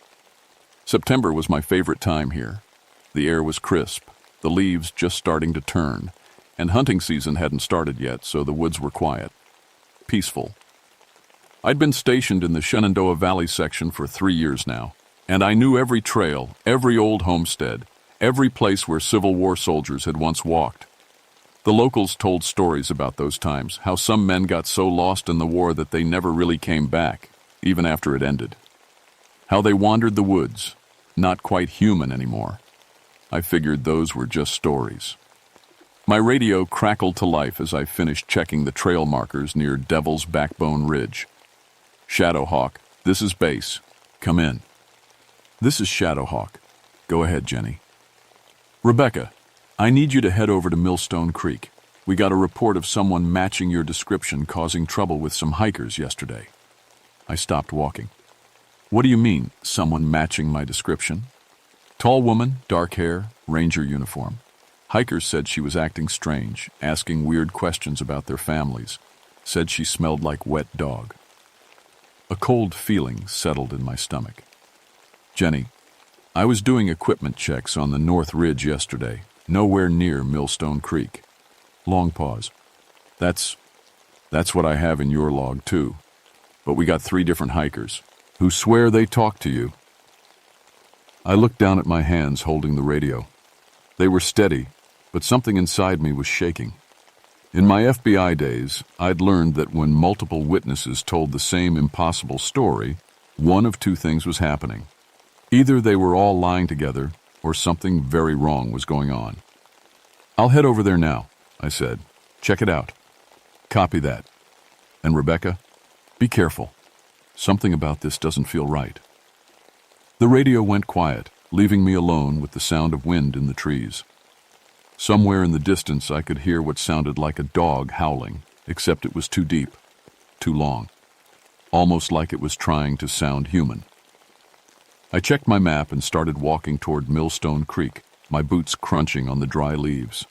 September was my favorite time here. The air was crisp, the leaves just starting to turn, and hunting season hadn't started yet, so the woods were quiet, peaceful. I'd been stationed in the Shenandoah Valley section for 3 years now, and I knew every trail, every old homestead, every place where Civil War soldiers had once walked. The locals told stories about those times, how some men got so lost in the war that they never really came back, even after it ended. How they wandered the woods, not quite human anymore. I figured those were just stories. My radio crackled to life as I finished checking the trail markers near Devil's Backbone Ridge. Shadowhawk, this is base. Come in. This is Shadowhawk. Go ahead, Jenny. Rebecca, I need you to head over to Millstone Creek. We got a report of someone matching your description causing trouble with some hikers yesterday. I stopped walking. What do you mean, someone matching my description? Tall woman, dark hair, ranger uniform. Hikers said she was acting strange, asking weird questions about their families. Said she smelled like wet dog. A cold feeling settled in my stomach. Jenny, I was doing equipment checks on the North Ridge yesterday, nowhere near Millstone Creek. Long pause. That's what I have in your log too. But we got 3 different hikers who swear they talked to you. I looked down at my hands holding the radio. They were steady, but something inside me was shaking. In my FBI days, I'd learned that when multiple witnesses told the same impossible story, one of 2 things was happening. Either they were all lying together, or something very wrong was going on. I'll head over there now, I said. Check it out. Copy that. And Rebecca, be careful. Something about this doesn't feel right. The radio went quiet, leaving me alone with the sound of wind in the trees. Somewhere in the distance I could hear what sounded like a dog howling, except it was too deep, too long, almost like it was trying to sound human. I checked my map and started walking toward Millstone Creek, my boots crunching on the dry leaves.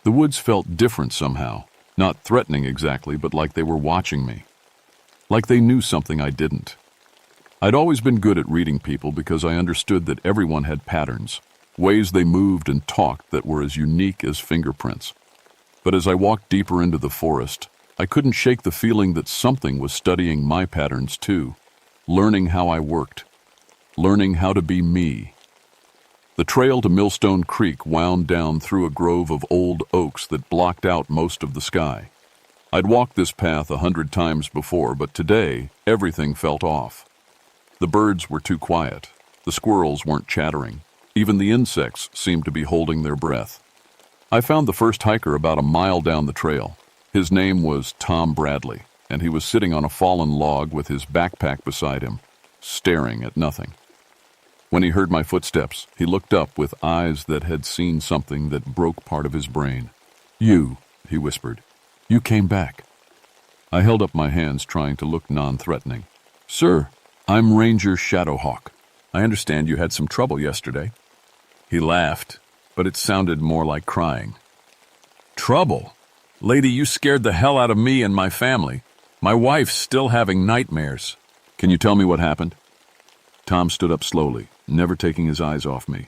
The woods felt different somehow, not threatening exactly, but like they were watching me. Like they knew something I didn't. I'd always been good at reading people because I understood that everyone had patterns, ways they moved and talked that were as unique as fingerprints. But as I walked deeper into the forest, I couldn't shake the feeling that something was studying my patterns too, learning how I worked, learning how to be me. The trail to Millstone Creek wound down through a grove of old oaks that blocked out most of the sky. I'd walked this path 100 times before, but today everything felt off. The birds were too quiet. The squirrels weren't chattering. Even the insects seemed to be holding their breath. I found the first hiker about a mile down the trail. His name was Tom Bradley, and he was sitting on a fallen log with his backpack beside him, staring at nothing. When he heard my footsteps, he looked up with eyes that had seen something that broke part of his brain. "You," he whispered. "You came back." I held up my hands, trying to look non-threatening. "Sir, I'm Ranger Shadowhawk. I understand you had some trouble yesterday." He laughed, but it sounded more like crying. "Trouble? Lady, you scared the hell out of me and my family. My wife's still having nightmares." "Can you tell me what happened?" Tom stood up slowly, never taking his eyes off me.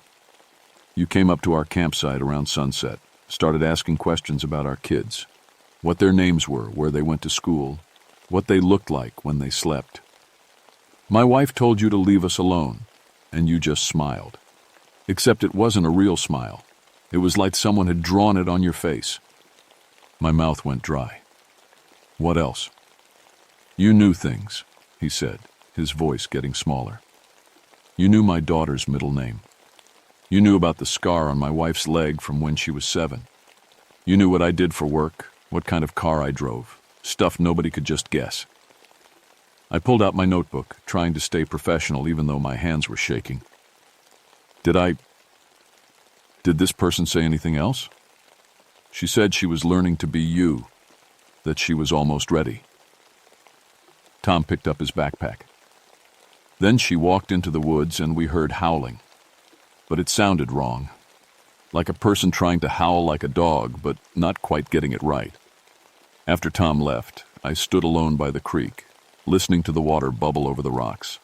"You came up to our campsite around sunset, started asking questions about our kids, what their names were, where they went to school, what they looked like when they slept." My wife told you to leave us alone, and you just smiled. Except it wasn't a real smile. It was like someone had drawn it on your face. My mouth went dry. What else? You knew things, he said, his voice getting smaller. You knew my daughter's middle name. You knew about the scar on my wife's leg from when she was 7. You knew what I did for work, what kind of car I drove, stuff nobody could just guess. I pulled out my notebook, trying to stay professional even though my hands were shaking. Did this person say anything else? She said she was learning to be you, that she was almost ready. Tom picked up his backpack. Then she walked into the woods and we heard howling. But it sounded wrong. Like a person trying to howl like a dog, but not quite getting it right. After Tom left, I stood alone by the creek, listening to the water bubble over the rocks.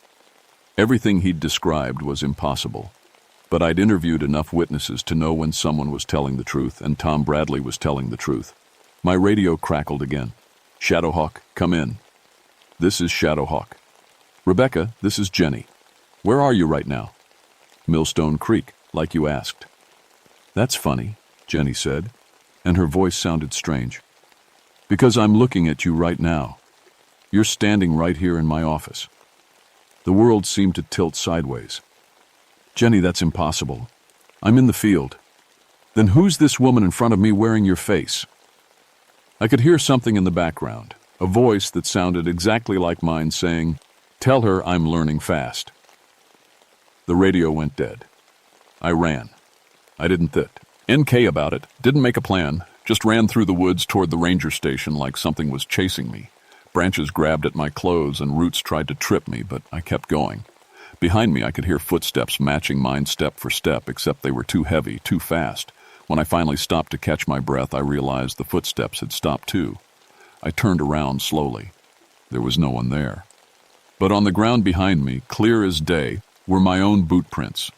Everything he'd described was impossible, but I'd interviewed enough witnesses to know when someone was telling the truth, and Tom Bradley was telling the truth. My radio crackled again. Shadowhawk, come in. This is Shadowhawk. Rebecca, this is Jenny. Where are you right now? Millstone Creek, like you asked. That's funny, Jenny said, and her voice sounded strange. Because I'm looking at you right now. You're standing right here in my office. The world seemed to tilt sideways. Jenny, that's impossible. I'm in the field. Then who's this woman in front of me wearing your face? I could hear something in the background, a voice that sounded exactly like mine saying, "Tell her I'm learning fast." The radio went dead. I ran. I didn't NK about it, didn't make a plan, just ran through the woods toward the ranger station like something was chasing me. Branches grabbed at my clothes and roots tried to trip me, but I kept going. Behind me I could hear footsteps matching mine step for step, except they were too heavy, too fast. When I finally stopped to catch my breath, I realized the footsteps had stopped too. I turned around slowly. There was no one there. But on the ground behind me, clear as day, were my own boot prints.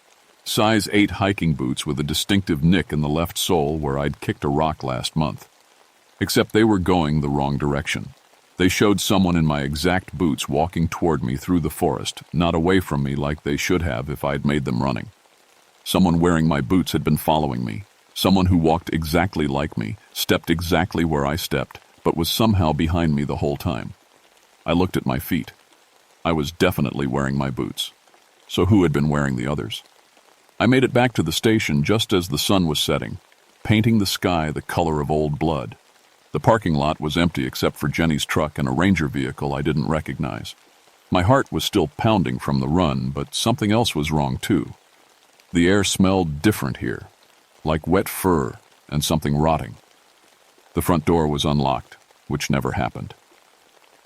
Size 8 hiking boots with a distinctive nick in the left sole where I'd kicked a rock last month. Except they were going the wrong direction. They showed someone in my exact boots walking toward me through the forest, not away from me like they should have if I'd made them running. Someone wearing my boots had been following me. Someone who walked exactly like me, stepped exactly where I stepped, but was somehow behind me the whole time. I looked at my feet. I was definitely wearing my boots. So who had been wearing the others? I made it back to the station just as the sun was setting, painting the sky the color of old blood. The parking lot was empty except for Jenny's truck and a ranger vehicle I didn't recognize. My heart was still pounding from the run, but something else was wrong too. The air smelled different here, like wet fur and something rotting. The front door was unlocked, which never happened.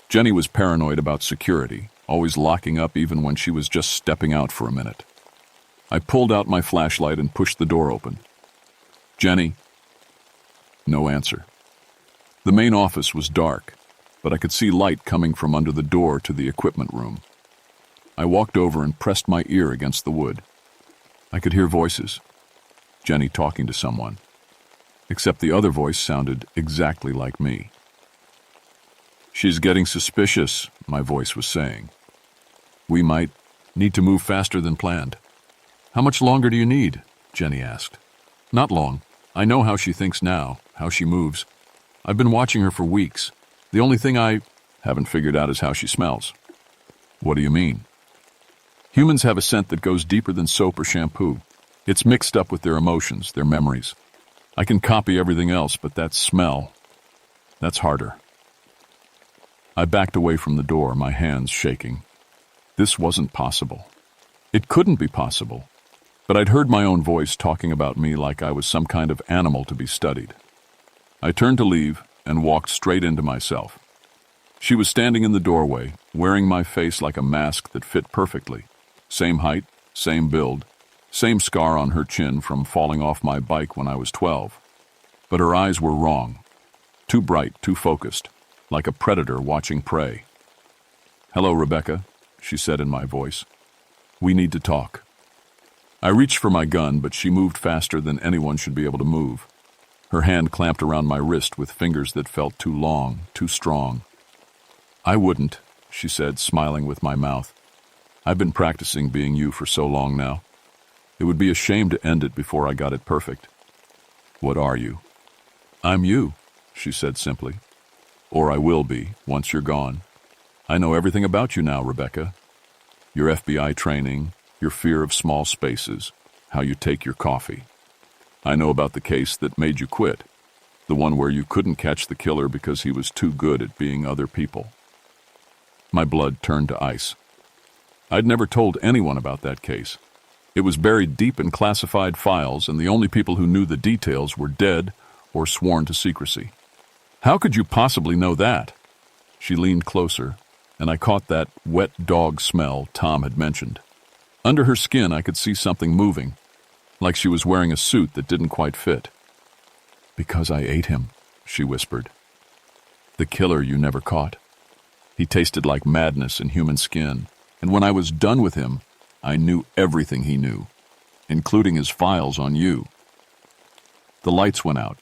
Jenny was paranoid about security, always locking up even when she was just stepping out for a minute. I pulled out my flashlight and pushed the door open. Jenny? No answer. The main office was dark, but I could see light coming from under the door to the equipment room. I walked over and pressed my ear against the wood. I could hear voices. Jenny talking to someone. Except the other voice sounded exactly like me. She's getting suspicious, my voice was saying. We might need to move faster than planned. How much longer do you need? Jenny asked. Not long. I know how she thinks now, how she moves. I've been watching her for weeks. The only thing I haven't figured out is how she smells. What do you mean? Humans have a scent that goes deeper than soap or shampoo. It's mixed up with their emotions, their memories. I can copy everything else, but that smell, that's harder. I backed away from the door, my hands shaking. This wasn't possible. It couldn't be possible. But I'd heard my own voice talking about me like I was some kind of animal to be studied. I turned to leave and walked straight into myself. She was standing in the doorway, wearing my face like a mask that fit perfectly. Same height, same build, same scar on her chin from falling off my bike when I was 12. But her eyes were wrong. Too bright, too focused, like a predator watching prey. Hello, Rebecca, she said in my voice. We need to talk. I reached for my gun, but she moved faster than anyone should be able to move. Her hand clamped around my wrist with fingers that felt too long, too strong. I wouldn't, she said, smiling with my mouth. I've been practicing being you for so long now. It would be a shame to end it before I got it perfect. What are you? I'm you, she said simply. Or I will be, once you're gone. I know everything about you now, Rebecca. Your FBI training, your fear of small spaces, how you take your coffee. I know about the case that made you quit, the one where you couldn't catch the killer because he was too good at being other people. My blood turned to ice. I'd never told anyone about that case. It was buried deep in classified files, and the only people who knew the details were dead or sworn to secrecy. How could you possibly know that? She leaned closer, and I caught that wet dog smell Tom had mentioned. Under her skin, I could see something moving, like she was wearing a suit that didn't quite fit. Because I ate him, she whispered. The killer you never caught. He tasted like madness in human skin, and when I was done with him, I knew everything he knew, including his files on you. The lights went out.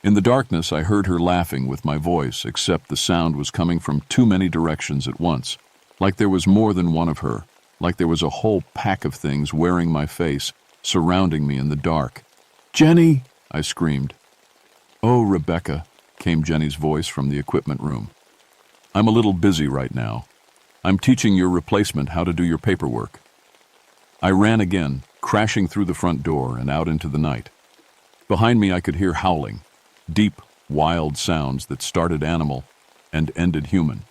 In the darkness, I heard her laughing with my voice, except the sound was coming from too many directions at once, like there was more than one of her, like there was a whole pack of things wearing my face, surrounding me in the dark. Jenny, I screamed. Oh, Rebecca, came Jenny's voice from the equipment room. I'm a little busy right now. I'm teaching your replacement how to do your paperwork. I ran again, crashing through the front door and out into the night. Behind me, I could hear howling, deep, wild sounds that started animal and ended human.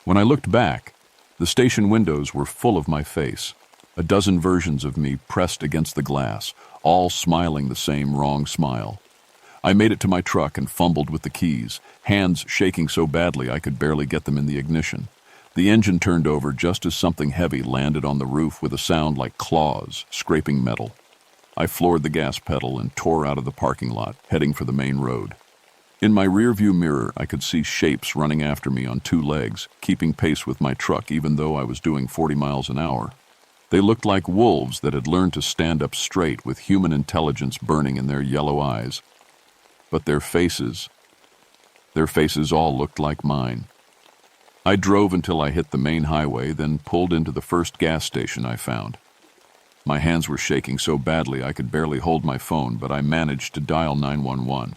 When I looked back, the station windows were full of my face, a dozen versions of me pressed against the glass, all smiling the same wrong smile. I made it to my truck and fumbled with the keys, hands shaking so badly I could barely get them in the ignition. The engine turned over just as something heavy landed on the roof with a sound like claws scraping metal. I floored the gas pedal and tore out of the parking lot, heading for the main road. In my rearview mirror, I could see shapes running after me on two legs, keeping pace with my truck even though I was doing 40 miles an hour. They looked like wolves that had learned to stand up straight with human intelligence burning in their yellow eyes. But their faces all looked like mine. I drove until I hit the main highway, then pulled into the first gas station I found. My hands were shaking so badly I could barely hold my phone, but I managed to dial 911.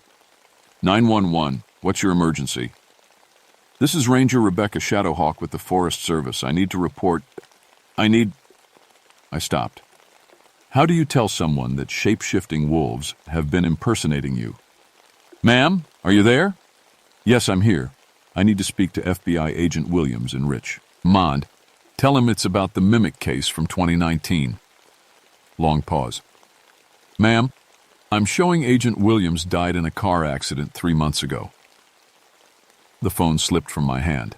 911, what's your emergency? This is Ranger Rebecca Shadowhawk with the Forest Service. I need to report. I stopped. How do you tell someone that shape-shifting wolves have been impersonating you? Ma'am, are you there? Yes, I'm here. I need to speak to FBI Agent Williams in Richmond. Tell him it's about the mimic case from 2019. Long pause. Ma'am, I'm showing Agent Williams died in a car accident 3 months ago. The phone slipped from my hand.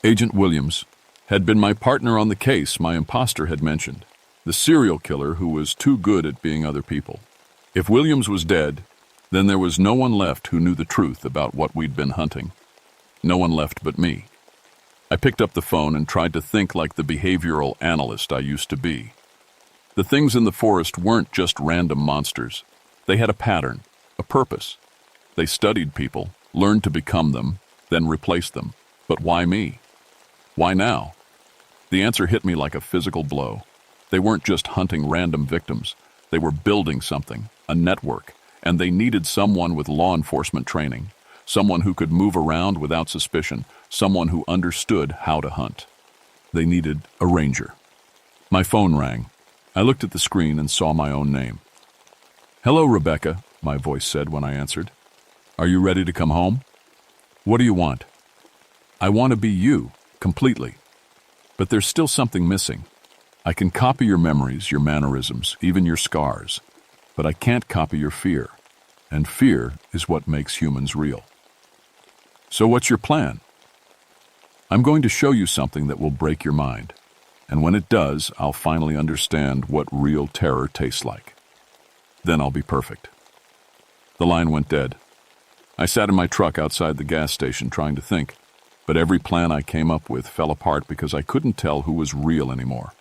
Agent Williams had been my partner on the case my imposter had mentioned, the serial killer who was too good at being other people. If Williams was dead, then there was no one left who knew the truth about what we'd been hunting. No one left but me. I picked up the phone and tried to think like the behavioral analyst I used to be. The things in the forest weren't just random monsters. They had a pattern, a purpose. They studied people, learned to become them, then replaced them. But why me? Why now? The answer hit me like a physical blow. They weren't just hunting random victims. They were building something, a network, and they needed someone with law enforcement training, someone who could move around without suspicion, someone who understood how to hunt. They needed a ranger. My phone rang. I looked at the screen and saw my own name. Hello, Rebecca, my voice said when I answered. Are you ready to come home? What do you want? I want to be you, completely. But there's still something missing. I can copy your memories, your mannerisms, even your scars. But I can't copy your fear. And fear is what makes humans real. So what's your plan? I'm going to show you something that will break your mind. And when it does, I'll finally understand what real terror tastes like. Then I'll be perfect. The line went dead. I sat in my truck outside the gas station trying to think, but every plan I came up with fell apart because I couldn't tell who was real anymore.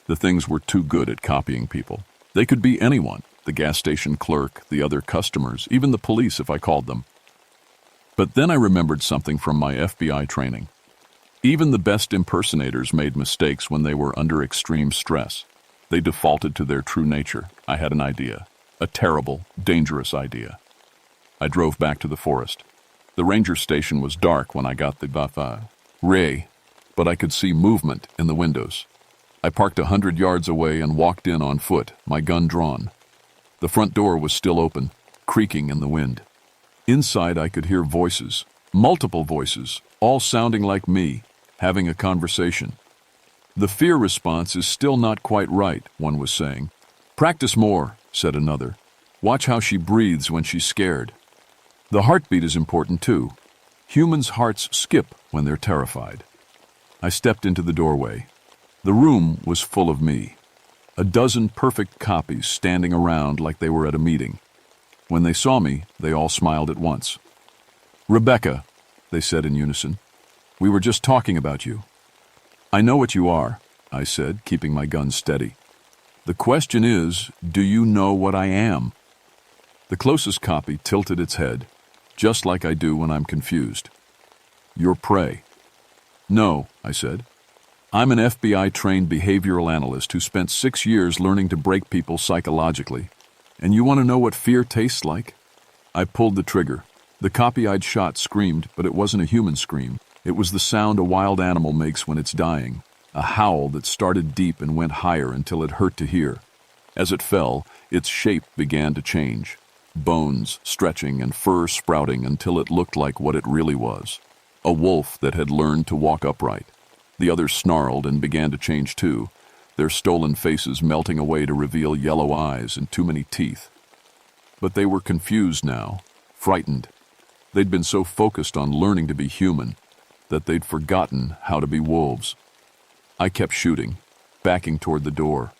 The things were too good at copying people. They could be anyone, the gas station clerk, the other customers, even the police if I called them. But then I remembered something from my FBI training. Even the best impersonators made mistakes when they were under extreme stress. They defaulted to their true nature. I had an idea. A terrible, dangerous idea. I drove back to the forest. The ranger station was dark when I got the ray, but I could see movement in the windows. I parked 100 yards away and walked in on foot, my gun drawn. The front door was still open, creaking in the wind. Inside I could hear voices, multiple voices, all sounding like me, having a conversation. The fear response is still not quite right, one was saying. Practice more, said another. Watch how she breathes when she's scared. The heartbeat is important too. Humans' hearts skip when they're terrified. I stepped into the doorway. The room was full of me. A dozen perfect copies standing around like they were at a meeting. When they saw me, they all smiled at once. Rebecca, they said in unison, we were just talking about you. I know what you are, I said, keeping my gun steady. The question is, do you know what I am? The closest copy tilted its head, just like I do when I'm confused. Your prey. No, I said. I'm an FBI-trained behavioral analyst who spent 6 years learning to break people psychologically. And you want to know what fear tastes like? I pulled the trigger. The copy I'd shot screamed, but it wasn't a human scream. It was the sound a wild animal makes when it's dying, a howl that started deep and went higher until it hurt to hear. As it fell, its shape began to change, bones stretching and fur sprouting until it looked like what it really was, a wolf that had learned to walk upright. The others snarled and began to change too, their stolen faces melting away to reveal yellow eyes and too many teeth. But they were confused now, frightened. They'd been so focused on learning to be human that they'd forgotten how to be wolves. I kept shooting, backing toward the door.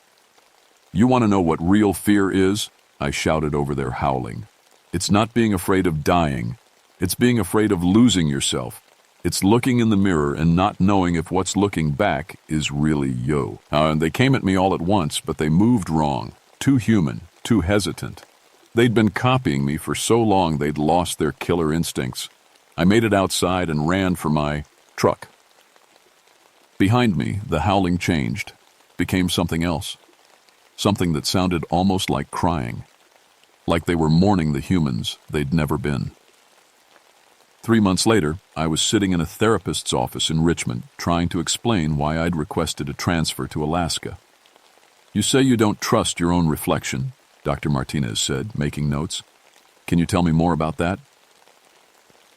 You want to know what real fear is? I shouted over their howling. It's not being afraid of dying. It's being afraid of losing yourself. It's looking in the mirror and not knowing if what's looking back is really you. And they came at me all at once, but they moved wrong. Too human, too hesitant. They'd been copying me for so long they'd lost their killer instincts. I made it outside and ran for my truck. Behind me, the howling changed, became something else. Something that sounded almost like crying. Like they were mourning the humans they'd never been. 3 months later, I was sitting in a therapist's office in Richmond, trying to explain why I'd requested a transfer to Alaska. You say you don't trust your own reflection, Dr. Martinez said, making notes. Can you tell me more about that?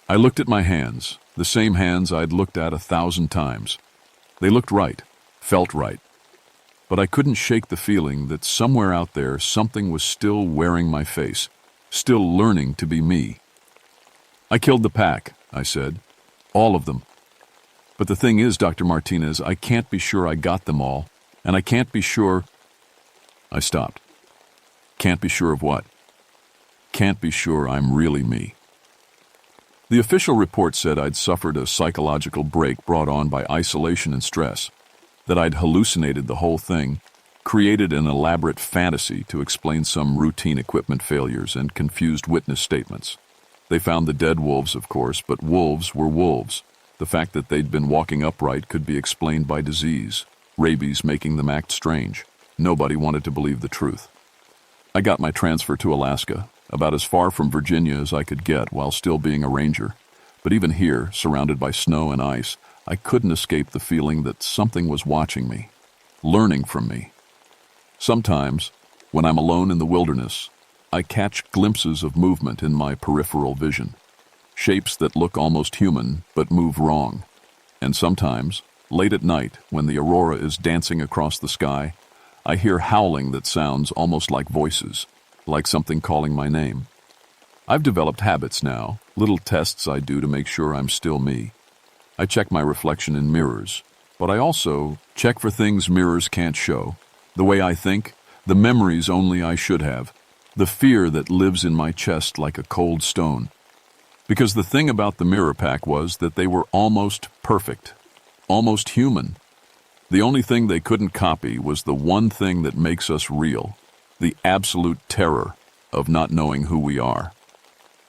I looked at my hands, the same hands I'd looked at 1,000 times. They looked right, felt right. But I couldn't shake the feeling that somewhere out there something was still wearing my face, still learning to be me. I killed the pack, I said. All of them. But the thing is, Dr. Martinez, I can't be sure I got them all, and I can't be sure... I stopped. Can't be sure of what? Can't be sure I'm really me. The official report said I'd suffered a psychological break brought on by isolation and stress, that I'd hallucinated the whole thing, created an elaborate fantasy to explain some routine equipment failures and confused witness statements. They found the dead wolves, of course, but wolves were wolves. The fact that they'd been walking upright could be explained by disease, rabies making them act strange. Nobody wanted to believe the truth. I got my transfer to Alaska, about as far from Virginia as I could get while still being a ranger. But even here, surrounded by snow and ice, I couldn't escape the feeling that something was watching me, learning from me. Sometimes, when I'm alone in the wilderness, I catch glimpses of movement in my peripheral vision, shapes that look almost human but move wrong. And sometimes, late at night, when the aurora is dancing across the sky, I hear howling that sounds almost like voices, like something calling my name. I've developed habits now, little tests I do to make sure I'm still me. I check my reflection in mirrors, but I also check for things mirrors can't show. The way I think, the memories only I should have, the fear that lives in my chest like a cold stone. Because the thing about the mirror pack was that they were almost perfect, almost human. The only thing they couldn't copy was the one thing that makes us real, the absolute terror of not knowing who we are.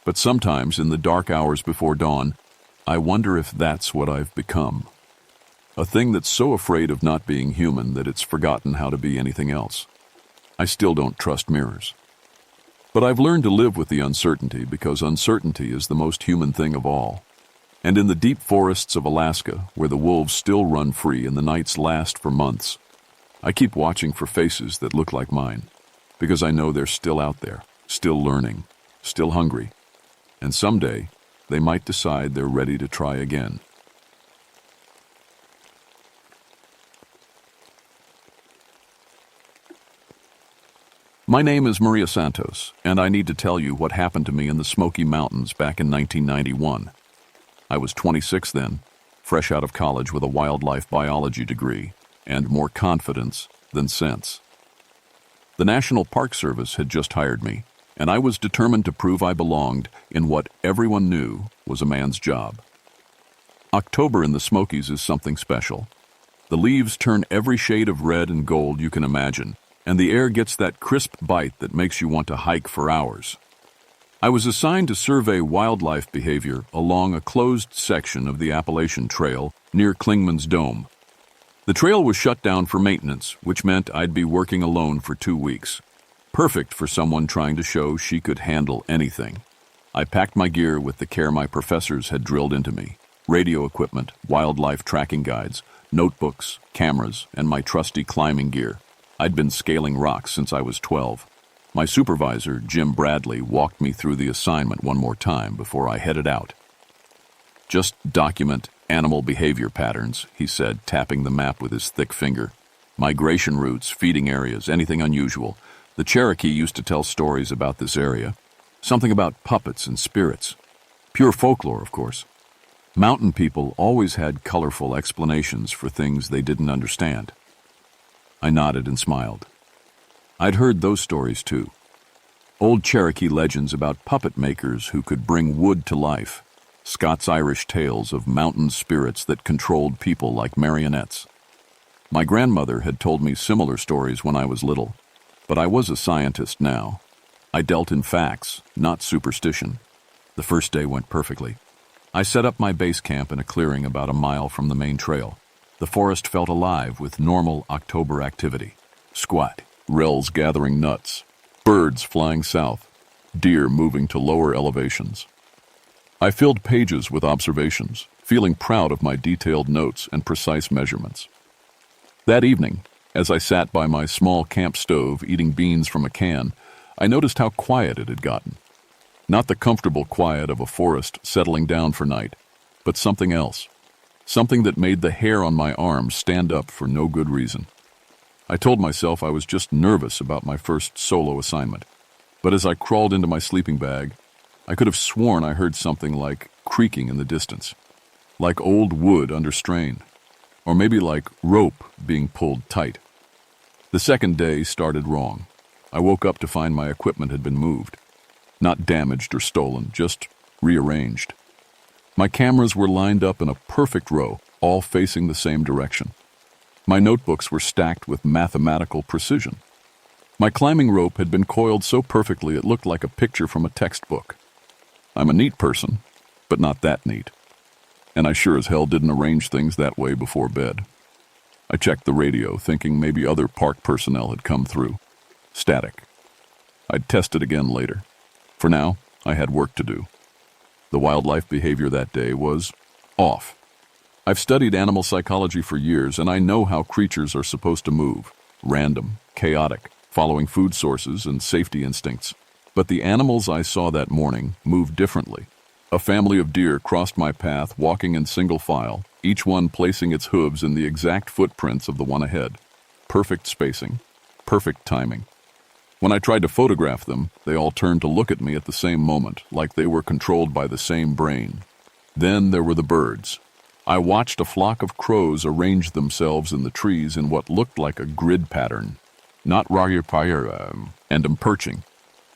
But sometimes in the dark hours before dawn, I wonder if that's what I've become. A thing that's so afraid of not being human that it's forgotten how to be anything else. I still don't trust mirrors. But I've learned to live with the uncertainty because uncertainty is the most human thing of all. And in the deep forests of Alaska, where the wolves still run free and the nights last for months, I keep watching for faces that look like mine, because I know they're still out there, still learning, still hungry, and someday they might decide they're ready to try again. My name is Maria Santos, and I need to tell you what happened to me in the Smoky Mountains back in 1991. I was 26 then, fresh out of college with a wildlife biology degree, and more confidence than sense. The National Park Service had just hired me, and I was determined to prove I belonged in what everyone knew was a man's job. October in the Smokies is something special. The leaves turn every shade of red and gold you can imagine, and the air gets that crisp bite that makes you want to hike for hours. I was assigned to survey wildlife behavior along a closed section of the Appalachian Trail near Clingman's Dome. The trail was shut down for maintenance, which meant I'd be working alone for 2 weeks. Perfect for someone trying to show she could handle anything. I packed my gear with the care my professors had drilled into me: radio equipment, wildlife tracking guides, notebooks, cameras, and my trusty climbing gear. I'd been scaling rocks since I was 12. My supervisor, Jim Bradley, walked me through the assignment one more time before I headed out. "Just document animal behavior patterns," he said, tapping the map with his thick finger. "Migration routes, feeding areas, anything unusual. The Cherokee used to tell stories about this area. Something about puppets and spirits. Pure folklore, of course. Mountain people always had colorful explanations for things they didn't understand." I nodded and smiled. I'd heard those stories too. Old Cherokee legends about puppet makers who could bring wood to life. Scots-Irish tales of mountain spirits that controlled people like marionettes. My grandmother had told me similar stories when I was little, but I was a scientist now. I dealt in facts, not superstition. The first day went perfectly. I set up my base camp in a clearing about a mile from the main trail. The forest felt alive with normal October activity. Squat, rills gathering nuts, birds flying south, deer moving to lower elevations. I filled pages with observations, feeling proud of my detailed notes and precise measurements. That evening, as I sat by my small camp stove eating beans from a can, I noticed how quiet it had gotten. Not the comfortable quiet of a forest settling down for night, but something else. Something that made the hair on my arms stand up for no good reason. I told myself I was just nervous about my first solo assignment, but as I crawled into my sleeping bag, I could have sworn I heard something like creaking in the distance, like old wood under strain, or maybe like rope being pulled tight. The second day started wrong. I woke up to find my equipment had been moved. Not damaged or stolen, just rearranged. My cameras were lined up in a perfect row, all facing the same direction. My notebooks were stacked with mathematical precision. My climbing rope had been coiled so perfectly it looked like a picture from a textbook. I'm a neat person, but not that neat. And I sure as hell didn't arrange things that way before bed. I checked the radio, thinking maybe other park personnel had come through. Static. I'd test it again later. For now, I had work to do. The wildlife behavior that day was off. I've studied animal psychology for years, and I know how creatures are supposed to move. Random, chaotic, following food sources and safety instincts. But the animals I saw that morning moved differently. A family of deer crossed my path, walking in single file, each one placing its hooves in the exact footprints of the one ahead. Perfect spacing, perfect timing. When I tried to photograph them, they all turned to look at me at the same moment, like they were controlled by the same brain. Then there were the birds. I watched a flock of crows arrange themselves in the trees in what looked like a grid pattern. Not and perching.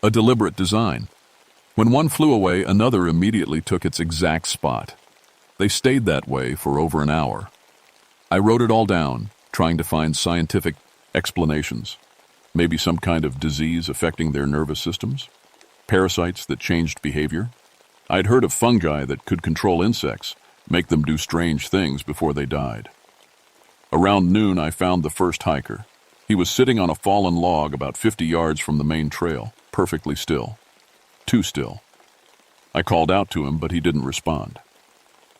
A deliberate design. When one flew away, another immediately took its exact spot. They stayed that way for over an hour. I wrote it all down, trying to find scientific explanations. Maybe some kind of disease affecting their nervous systems? Parasites that changed behavior? I'd heard of fungi that could control insects, make them do strange things before they died. Around noon, I found the first hiker. He was sitting on a fallen log about 50 yards from the main trail, perfectly still. Too still. I called out to him, but he didn't respond.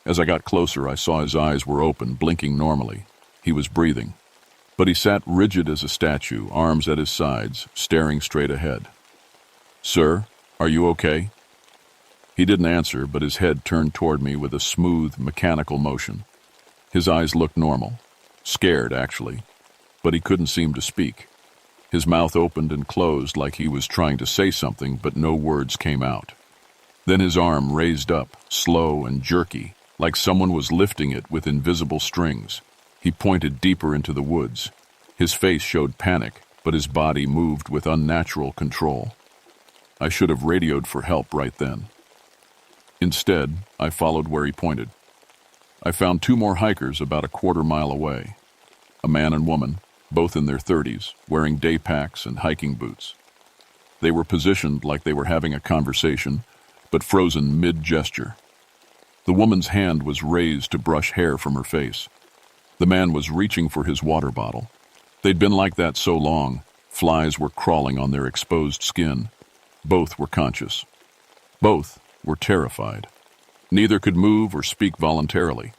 As I got closer, I saw his eyes were open, blinking normally. He was breathing. But he sat rigid as a statue, arms at his sides, staring straight ahead. "Sir, are you okay?" He didn't answer, but his head turned toward me with a smooth, mechanical motion. His eyes looked normal. Scared, actually. But he couldn't seem to speak. His mouth opened and closed like he was trying to say something, but no words came out. Then his arm raised up, slow and jerky, like someone was lifting it with invisible strings. He pointed deeper into the woods. His face showed panic, but his body moved with unnatural control. I should have radioed for help right then. Instead, I followed where he pointed. I found 2 more hikers about a quarter-mile away. A man and woman, both in their 30s, wearing day packs and hiking boots. They were positioned like they were having a conversation, but frozen mid-gesture. The woman's hand was raised to brush hair from her face. The man was reaching for his water bottle. They'd been like that so long, flies were crawling on their exposed skin. Both were conscious. Both were terrified. Neither could move or speak voluntarily.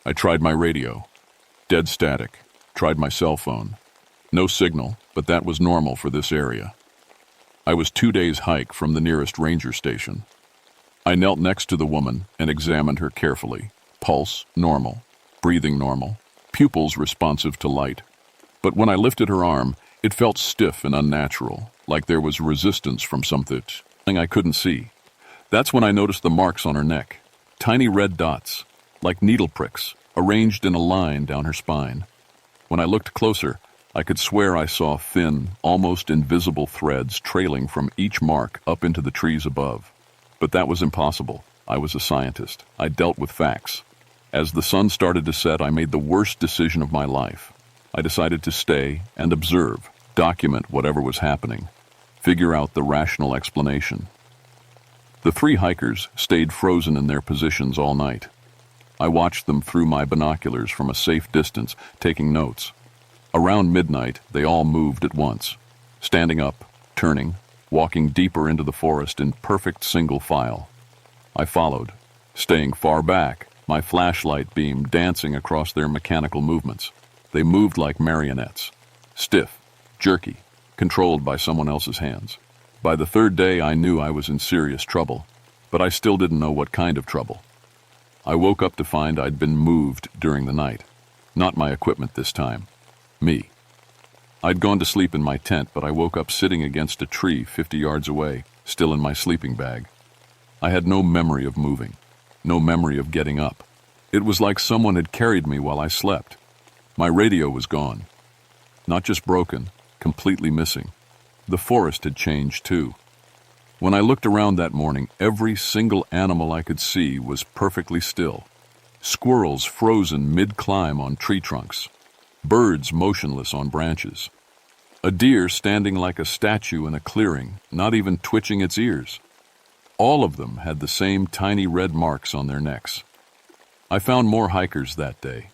I tried my radio. Dead static. Tried my cell phone. No signal, but that was normal for this area. I was 2 days' hike from the nearest ranger station. I knelt next to the woman and examined her carefully. Pulse, normal. Breathing, normal. Pupils responsive to light. But when I lifted her arm, it felt stiff and unnatural, like there was resistance from something I couldn't see. That's when I noticed the marks on her neck. Tiny red dots, like needle pricks, arranged in a line down her spine. When I looked closer, I could swear I saw thin, almost invisible threads trailing from each mark up into the trees above. But that was impossible. I was a scientist. I dealt with facts. As the sun started to set, I made the worst decision of my life. I decided to stay and observe, document whatever was happening, figure out the rational explanation. The 3 hikers stayed frozen in their positions all night. I watched them through my binoculars from a safe distance, taking notes. Around midnight, they all moved at once, standing up, turning, walking deeper into the forest in perfect single file. I followed, staying far back, my flashlight beam dancing across their mechanical movements. They moved like marionettes, stiff, jerky, controlled by someone else's hands. By the 3rd day, I knew I was in serious trouble, but I still didn't know what kind of trouble. I woke up to find I'd been moved during the night. Not my equipment this time. Me. I'd gone to sleep in my tent, but I woke up sitting against a tree 50 yards away, still in my sleeping bag. I had no memory of moving, no memory of getting up. It was like someone had carried me while I slept. My radio was gone. Not just broken, completely missing. The forest had changed too. When I looked around that morning, every single animal I could see was perfectly still. Squirrels frozen mid-climb on tree trunks. Birds motionless on branches. A deer standing like a statue in a clearing, not even twitching its ears. All of them had the same tiny red marks on their necks. I found more hikers that day.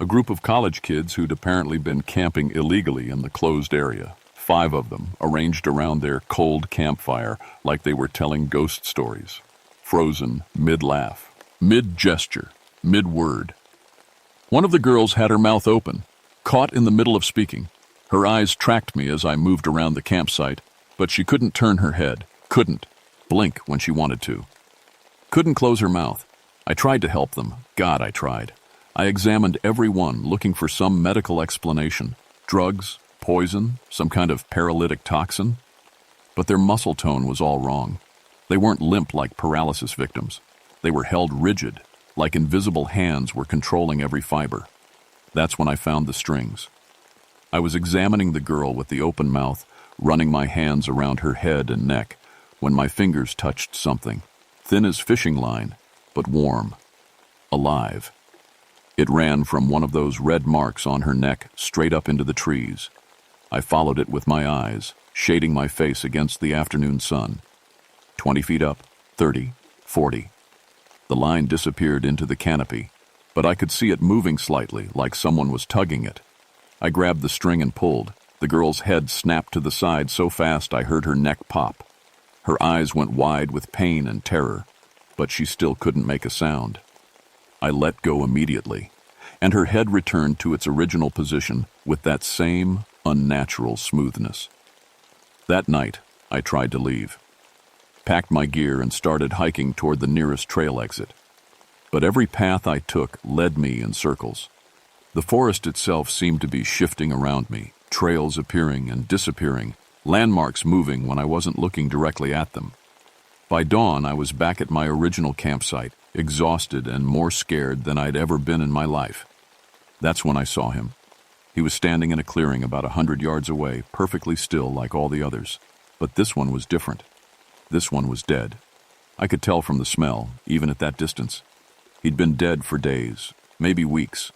A group of college kids who'd apparently been camping illegally in the closed area. 5 of them, arranged around their cold campfire like they were telling ghost stories. Frozen, mid-laugh, mid-gesture, mid-word. One of the girls had her mouth open, caught in the middle of speaking. Her eyes tracked me as I moved around the campsite, but she couldn't turn her head, couldn't blink when she wanted to. Couldn't close her mouth. I tried to help them. God, I tried. I examined every one, looking for some medical explanation. Drugs, poison, some kind of paralytic toxin. But their muscle tone was all wrong. They weren't limp like paralysis victims. They were held rigid, like invisible hands were controlling every fiber. That's when I found the strings. I was examining the girl with the open mouth, running my hands around her head and neck, when my fingers touched something, thin as fishing line, but warm, alive. It ran from one of those red marks on her neck straight up into the trees. I followed it with my eyes, shading my face against the afternoon sun. 20 feet up, 30, 40. The line disappeared into the canopy. but I could see it moving slightly, like someone was tugging it. I grabbed the string and pulled. The girl's head snapped to the side so fast I heard her neck pop. Her eyes went wide with pain and terror, but she still couldn't make a sound. I let go immediately, and her head returned to its original position with that same unnatural smoothness. That night, I tried to leave, packed my gear and started hiking toward the nearest trail exit. But every path I took led me in circles. The forest itself seemed to be shifting around me, trails appearing and disappearing, landmarks moving when I wasn't looking directly at them. By dawn, I was back at my original campsite, exhausted and more scared than I'd ever been in my life. That's when I saw him. He was standing in a clearing about 100 yards away, perfectly still like all the others. But this one was different. This one was dead. I could tell from the smell, even at that distance. He'd been dead for days, maybe weeks.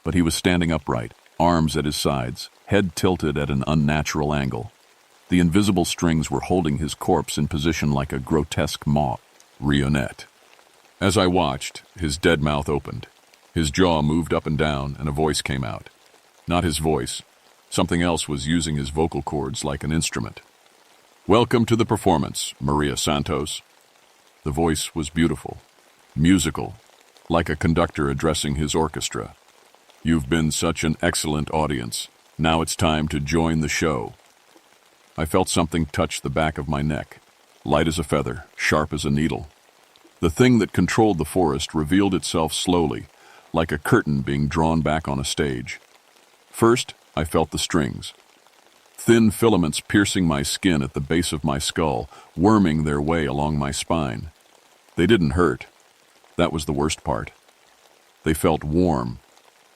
But he was standing upright, arms at his sides, head tilted at an unnatural angle. The invisible strings were holding his corpse in position like a grotesque marionette. As I watched, his dead mouth opened. His jaw moved up and down, and a voice came out. Not his voice. Something else was using his vocal cords like an instrument. "Welcome to the performance, Maria Santos." The voice was beautiful, musical, like a conductor addressing his orchestra. "You've been such an excellent audience. Now it's time to join the show." I felt something touch the back of my neck, light as a feather, sharp as a needle. The thing that controlled the forest revealed itself slowly, like a curtain being drawn back on a stage. First, I felt the strings. Thin filaments piercing my skin at the base of my skull, worming their way along my spine. They didn't hurt. That was the worst part. They felt warm,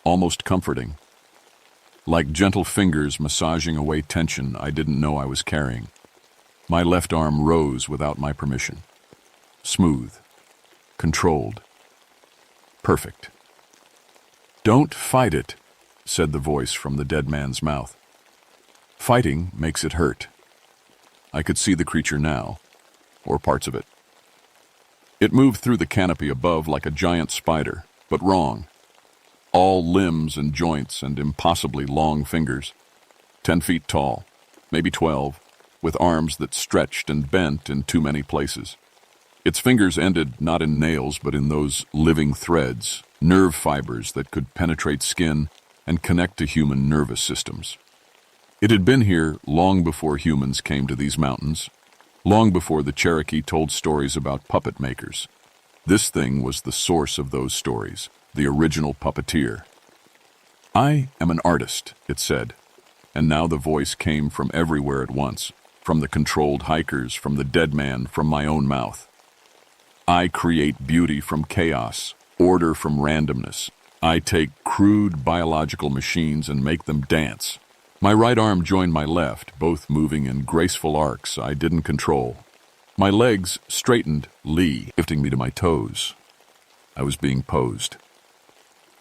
almost comforting. Like gentle fingers massaging away tension I didn't know I was carrying. My left arm rose without my permission. Smooth. Controlled. Perfect. "Don't fight it," said the voice from the dead man's mouth. "Fighting makes it hurt." I could see the creature now, or parts of it. It moved through the canopy above like a giant spider, but wrong. All limbs and joints and impossibly long fingers. 10 feet tall, maybe 12, with arms that stretched and bent in too many places. Its fingers ended not in nails but in those living threads, nerve fibers that could penetrate skin and connect to human nervous systems. It had been here long before humans came to these mountains, long before the Cherokee told stories about puppet makers. This thing was the source of those stories, the original puppeteer. "I am an artist," it said, and now the voice came from everywhere at once, from the controlled hikers, from the dead man, from my own mouth. "I create beauty from chaos, order from randomness. I take crude biological machines and make them dance." My right arm joined my left, both moving in graceful arcs I didn't control. My legs straightened, lifting me to my toes. I was being posed.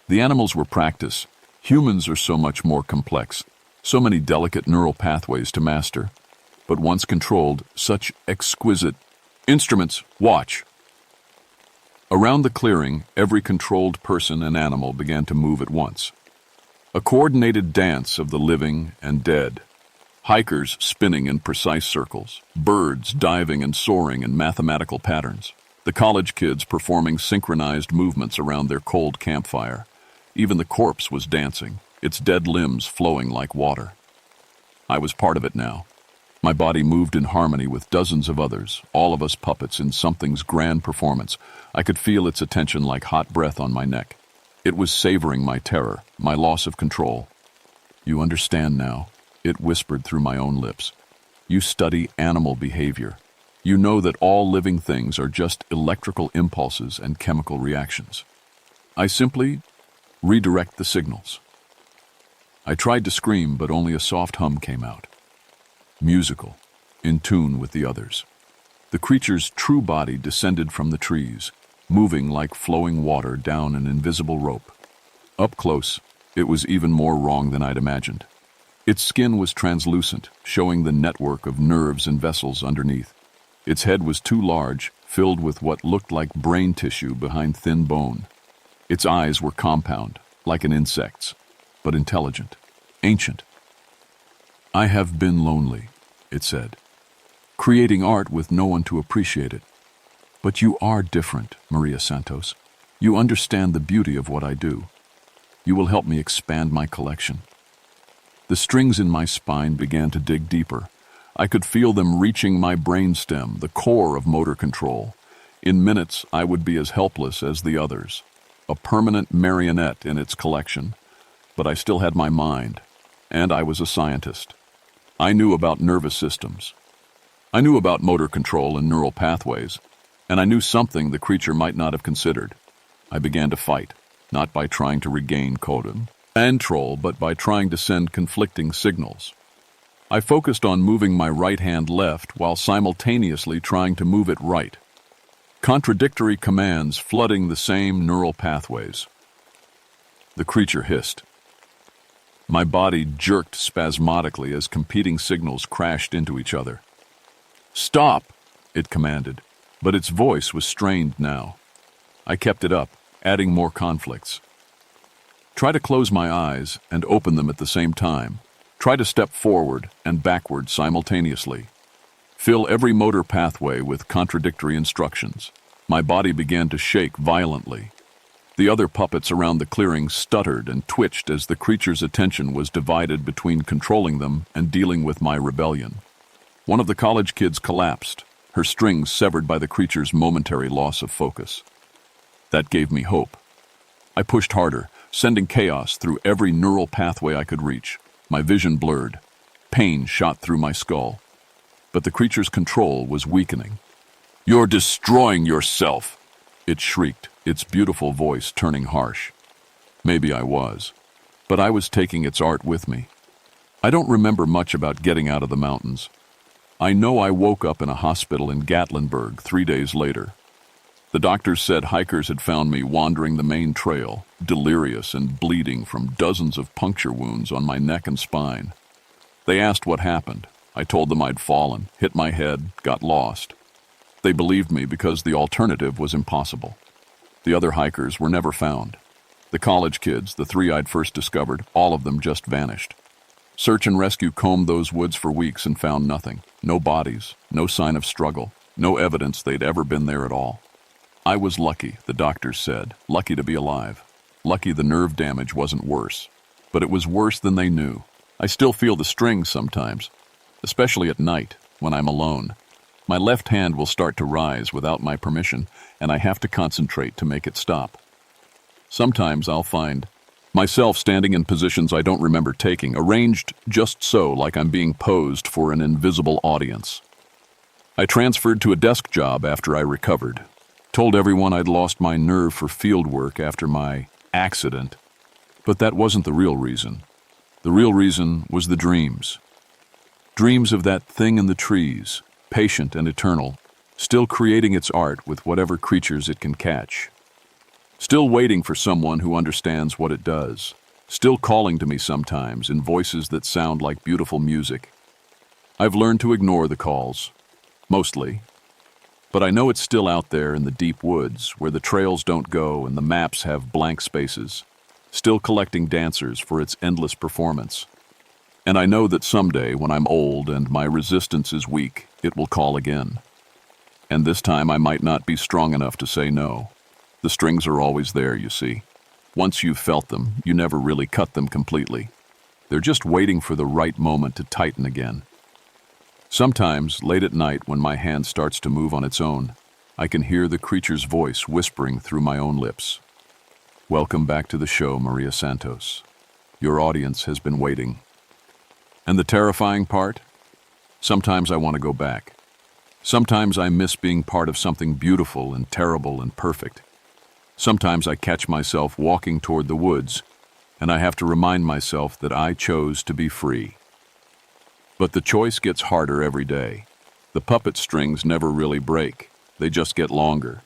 The animals were practice. Humans are so much more complex, so many delicate neural pathways to master. But once controlled, such exquisite instruments. Watch. Around the clearing, every controlled person and animal began to move at once. A coordinated dance of the living and dead. Hikers spinning in precise circles, birds diving and soaring in mathematical patterns, the college kids performing synchronized movements around their cold campfire. Even the corpse was dancing, its dead limbs flowing like water. I was part of it now. My body moved in harmony with dozens of others, all of us puppets in something's grand performance. I could feel its attention like hot breath on my neck. It was savoring my terror, my loss of control. "You understand now," it whispered through my own lips. "You study animal behavior. You know that all living things are just electrical impulses and chemical reactions. I simply redirect the signals." I tried to scream, but only a soft hum came out. Musical, in tune with the others. The creature's true body descended from the trees, moving like flowing water down an invisible rope. Up close, it was even more wrong than I'd imagined. Its skin was translucent, showing the network of nerves and vessels underneath. Its head was too large, filled with what looked like brain tissue behind thin bone. Its eyes were compound, like an insect's, but intelligent, ancient. "I have been lonely," it said, "creating art with no one to appreciate it. But you are different, Maria Santos. You understand the beauty of what I do. You will help me expand my collection." The strings in my spine began to dig deeper. I could feel them reaching my brainstem, the core of motor control. In minutes, I would be as helpless as the others, a permanent marionette in its collection. But I still had my mind, and I was a scientist. I knew about nervous systems. I knew about motor control and neural pathways, and I knew something the creature might not have considered. I began to fight, not by trying to regain control, but by trying to send conflicting signals. I focused on moving my right hand left while simultaneously trying to move it right. Contradictory commands flooding the same neural pathways. The creature hissed. My body jerked spasmodically as competing signals crashed into each other. "Stop!" it commanded, but its voice was strained now. I kept it up, adding more conflicts. Try to close my eyes and open them at the same time. Try to step forward and backward simultaneously. Fill every motor pathway with contradictory instructions. My body began to shake violently. The other puppets around the clearing stuttered and twitched as the creature's attention was divided between controlling them and dealing with my rebellion. One of the college kids collapsed, her strings severed by the creature's momentary loss of focus. That gave me hope. I pushed harder, sending chaos through every neural pathway I could reach. My vision blurred. Pain shot through my skull. But the creature's control was weakening. "You're destroying yourself!" it shrieked, its beautiful voice turning harsh. Maybe I was, but I was taking its art with me. I don't remember much about getting out of the mountains. I know I woke up in a hospital in Gatlinburg 3 days later. The doctors said hikers had found me wandering the main trail, delirious and bleeding from dozens of puncture wounds on my neck and spine. They asked what happened. I told them I'd fallen, hit my head, got lost. They believed me because the alternative was impossible. The other hikers were never found. The college kids, the 3 I'd first discovered, all of them just vanished. Search and rescue combed those woods for weeks and found nothing. No bodies, no sign of struggle, no evidence they'd ever been there at all. I was lucky, the doctors said, lucky to be alive. Lucky the nerve damage wasn't worse. But it was worse than they knew. I still feel the strings sometimes, especially at night when I'm alone. My left hand will start to rise without my permission, and I have to concentrate to make it stop. Sometimes I'll find myself standing in positions I don't remember taking, arranged just so, like I'm being posed for an invisible audience. I transferred to a desk job after I recovered. Told everyone I'd lost my nerve for field work after my accident. But that wasn't the real reason. The real reason was the dreams. Dreams of that thing in the trees, patient and eternal, still creating its art with whatever creatures it can catch. Still waiting for someone who understands what it does. Still calling to me sometimes in voices that sound like beautiful music. I've learned to ignore the calls. Mostly. But I know it's still out there in the deep woods where the trails don't go and the maps have blank spaces, still collecting dancers for its endless performance. And I know that someday, when I'm old and my resistance is weak, it will call again. And this time I might not be strong enough to say no. The strings are always there, you see. Once you've felt them, you never really cut them completely. They're just waiting for the right moment to tighten again. Sometimes, late at night, when my hand starts to move on its own, I can hear the creature's voice whispering through my own lips. "Welcome back to the show, Maria Santos. Your audience has been waiting." And the terrifying part? Sometimes I want to go back. Sometimes I miss being part of something beautiful and terrible and perfect. Sometimes I catch myself walking toward the woods, and I have to remind myself that I chose to be free. But the choice gets harder every day. The puppet strings never really break. They just get longer,